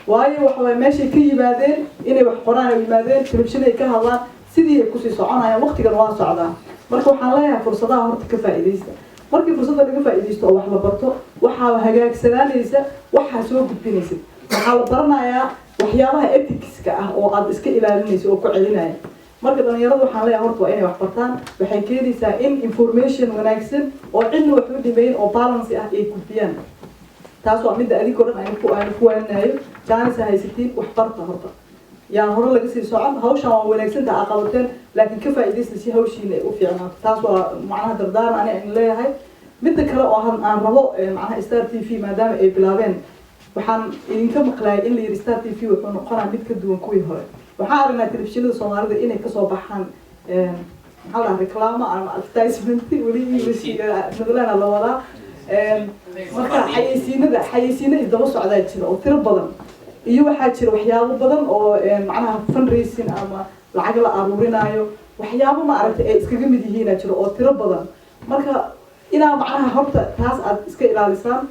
L: waayo waxa way meeshay ka yimaadeen inay wax qoraan ay yimaadeen telefishin ay ka hadlaan sidii ay ku sii soconayaan waqtigan waa socdaa marka waxaan leeyahay fursadaha horta ka faa'iideysta markii fursada laga faa'iideysto oo wax la barto waxaa hagaagsananaysa waxa soo gudbinaysa waxaa la baranayaa waxyaabaha ethicska ah oo aad iska ilaalinayso oo ku celinaya marka dhalinyaradu waxaan leeyahay horta waa inay wax bartaan waxay keenaysaa in information wanaagsan oo cidna wax u dhimayn oo balance ah ay gudbiyaan taas waa midda adiga oo dhan aynu ku waaninayo Janis haysatiin wax barta horta yaa hore laga sii socon hawshan waa wanaagsan tahay aqabateen laakiin ka faa'iideysta si hawshiina ay u fiicnaato taas waa macnaha dardaaran aan leeyahay midda kale oo aan rabo macnaha Star TV maadaama ay bilaabeen waxaan idinka maqlaay in la yiri Star TV wuxuu noqonaa mid ka duwan kuwii hore waxaan aragnaa telefishinada Soomaalida inay ka soo baxaan maxaa la reklamo ama advertisement weli Englishka madalana la wadaa marka xayeysiinada daba socdaa jira oo tiro badan iyo waxaa jira waxyaabo badan oo macnaha fundraising ama lacag la aruurinayo waxyaabo ma aragtay ay iskaga mid yihiin jira oo tiro badan marka inaa macnaha horta taas aad iska ilaalisaan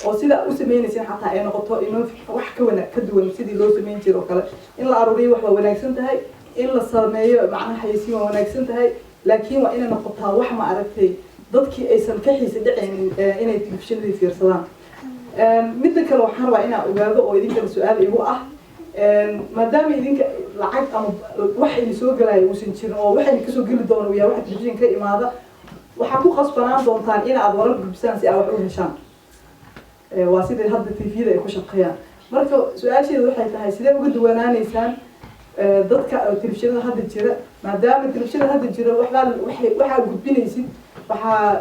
L: oo sida u sameynaysan xataa ay noqoto inoo wax ka duwan sidii loo sameyn jiray oo kale in la aruuriyo wax wanaagsan tahay in la sameeyo macnaha xayeysiin waa wanaagsan tahay laakiin waa inay noqotaa wax ma aragtay dadkii aysan ka xiisa dhicaynin inay telefishinada fiirsadaan midda kale waxaan rabaa inaan ogaado oo idinkana su-aal igu ah maadaama idinka lacag ama wax idin soo galaya uusan jirin oo waxayna kasoo geli doona yaa waxa telefishin ka imaada waxaa ku qasbanaan doontaan in aad warar gudbisaan si aad wax u heshaan waa sidai hadda tvda ay ku shaqeeyaan marka su-aasheedu waxay tahay sidee uga duwanaanaysaan dadka telefishinada hadda jira maadaama telefishinada hadda jira waxaa gudbinaysid waxaa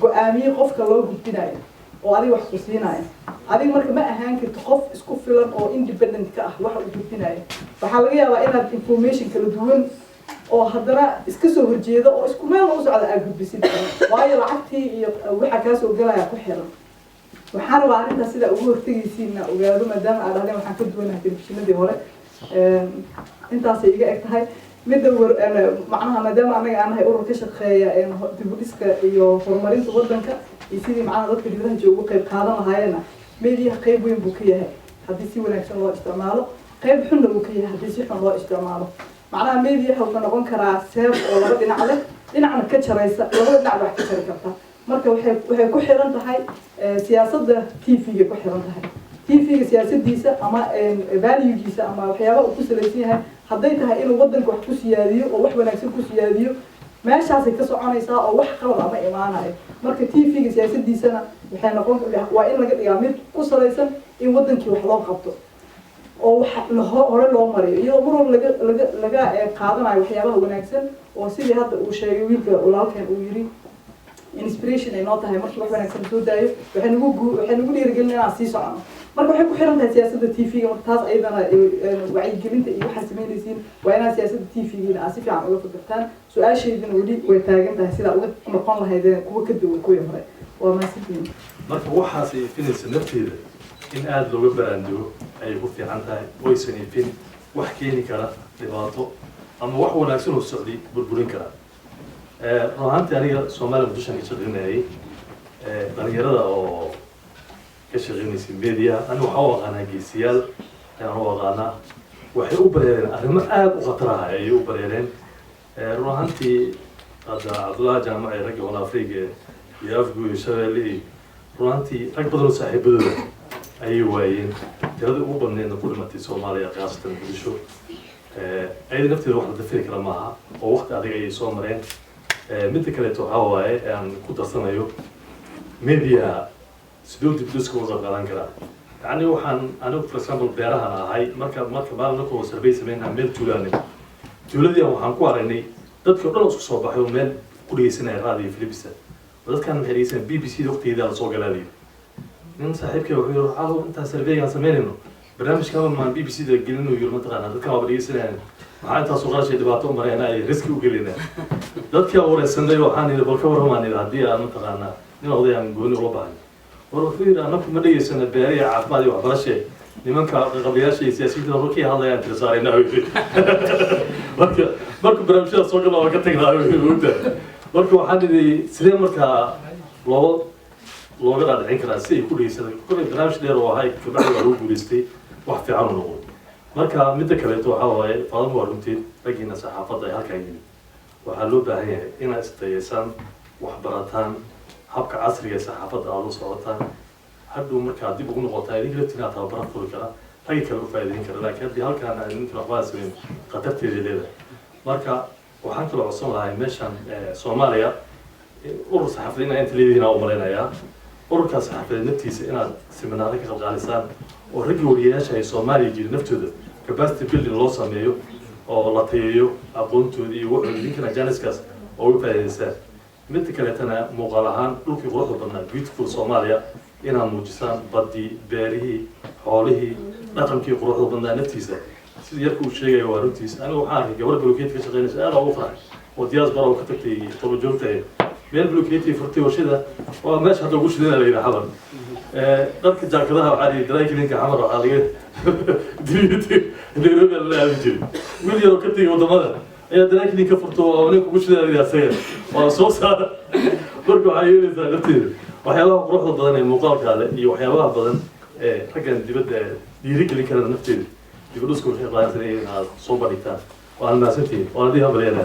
L: go-aamiyey qofka loo gudbinayo oo adiga wax ku siinaya adiga marka ma ahaan karto qof isku filan oo independent ka ah waxa uu gudbinayo waxaa laga yaabaa inaad information kala duwan oo haddana iska soo horjeeda oo isku meel u socda aad gudbisid waayo lacagtii iyo waxa kaa soo galaya ku xiran waxaan rabaa arrintaas sida ugu hortagaysiina ogaado maadaama aad dhahdeen waxaan ka duwanahay telefishinadii hore intaasay iga eg tahay midda macnaha maadaama anaga aan nahay urur ka shaqeeya dib u dhiska iyo horumarinta waddanka iyo sidii macnaha dadka dibadaha jooga qayb qaadan lahaayeenna meediyaha qayb weyn buu ka yahay haddii si wanaagsan loo isticmaalo qayb xunna buu ka yahay haddii si xun loo isticmaalo macnaha meediyaha wuxuu noqon karaa seef oo laba dhinac leh dhinacna ka jaraysa labada dhinac wax ka jari karta marka waxay ku xiran tahay siyaasadda TV-ga ku xiran tahay TV-ga siyaasadiisa ama valuegiisa ama waxyaabaha uu ku salaysan yahay hadday tahay inuu waddanka wax ku siyaadiyo oo wax wanaagsan ku siyaadiyo meeshaasay ka soconaysaa oo wax qalad ama imaanayo marka TV-ga siyaasadiisana waxay noqon waa in laga dhigaa mid ku salaysan in waddankii wax loo qabto oo wax hore loo mariyo iyadoo mar walba laga qaadanayo waxyaabaha wanaagsan oo sidii hadda uu sheegay wiilka walaalkeen uu yiri inspiration ay noo tahay markii wax wanaagsan soo daayo waxay nagu dhiirigelin inaan sii socono marka waxay ku xiran tahay siyaasadda TV-ga marka taas ayadana wacyigelinta iyo waxaa samaynaysiin waa inaad siyaasadda TV-giina aad si fiican uga fikirtaan su-aasheedina weli way taagan tahay sidaa uga noqon lahaydeen kuwa ka duwan kuwii hore waa mahadsantihiin
P: marka waxaas ay ifinaysa nafteeda in aada looga baraandigo ayay ku fiican tahay oysan ifin wax keeni kara dhibaato ama wax wanaagsan oo socday burburin karaa run ahaantii aniga Soomaaliya muqdisho ka shaqeynayay dhalinyarada oo ka shaqeynaysay media aniga waxaa u aqaanaa geesiyaal ayaan u aqaanaa waxay u bareereen arrimo aad u khatar ah ayay u bareereen run ahaantii hadda Cabdullaahi Jaamac ee ragga walaal Afrika iyo afguyo Shabeelle run ahaantii rag badan oo saaxiibadooda ayay waayeen tirada ugu badneedna ku dhimatay Soomaaliya qaasatan muqdisho ayay nafteeda wax la dafiri kara maaha oo waqti adag ayay soo mareen mid kale waxaa waaye aan ku darsanayo media sidoo dib iska wada qaadan kara yani waxaan anigu for example beerahan ahay marka maalin ku survey sameynaa meel tuuladii waxaan ku aragnay dadka dhan isku soo baxay oo meel ku dhageysanaya raadiyo Philips dadkan waxay dhageysanayaan BBC waqtigeeda la soo galaaday nin saaxiibkay wuxuu yiri waxaa inta survey-ga sameynayno barnaamijka ma BBC da gelino yiri mataqaana dadka waa dhageysanayaan maxaa inta soo qarashay dhibaato u marayna ay risk u gelinaa dadka waraysanay waxaan yiri balka waramaanay haddii aan mataqaana nin odayaan gooni uga baahan ورفير أنا في مدرسة أنا باري عفمادي وحبرشة لمن كقبيلة سياسية روكي هذا يعني ترساري ناوي مرك برامشة صوت الله وقتك ناوي وده مرك واحد اللي سليم مرك لو قدر الحين كراسي كل يسوي كل برامج ده هاي كبار وروح بوليستي واحد في عمله مرك متى كبرتوا حواي فاهم ورمتين لقينا صحافة ضيها كاين وحلو بهاي هنا استيسان وحبرتان habka casriga ee saxaafadda aad u socotaan hadhow markaa dib ugu noqotaa idinka laftiina tababara furi kara ragi kale u faa'iideyn kara laakiin haddii halkaan aan idinka waxbaa sameyn khatarteeda leedahay marka waxaan kaloo codsan lahay meeshan Soomaaliya urur saxaafadeed inta leedihiin aan u malaynayaa ururka saxaafadeed naftiisa inaad seminaaro ka qalqaalisaan oo ragii wariyaasha ay Soomaaliya jirin naftooda capacity building loo sameeyo oo la tayeeyo aqoontooda iyo wuxuu idinkana janiskaas oo u faa'iideysaan mid kale tana muuqaal ahaan dhulkii quruxda badnaa beautiful Soomaaliya inaan muujisaan badii beerihii xoolihii dhaqankii quruxda badnaa naftiisa sidii yarku sheegay waa runtiisa aniga waxaan arkay gabar blokeet ka shaqeynaysa aad ugu farax oo diyaas baro ka tagtay toba joogtay meel blokeet furtay warshada waa meesha hadda ugu shidana la yiraahdo dadka jaakadaha waxaa diray kilinka xamar waxaa laga diiday Nairobi la aadin wiil yar oo ka tagay wadamada ayaa daraakini ka furto oo aniga ugu shidanayaa asaga waa soo saar marka waxay yeelaysaa nafteeda waxyaabaha quruxda badan ee muuqaalkaada iyo waxyaabaha badan ee raggan dibadda dhiirigelin kara nafteeda dibadusku waxay qaadaysaa inaad soo bandhigtaan waa maasantiin waa hadii habaleena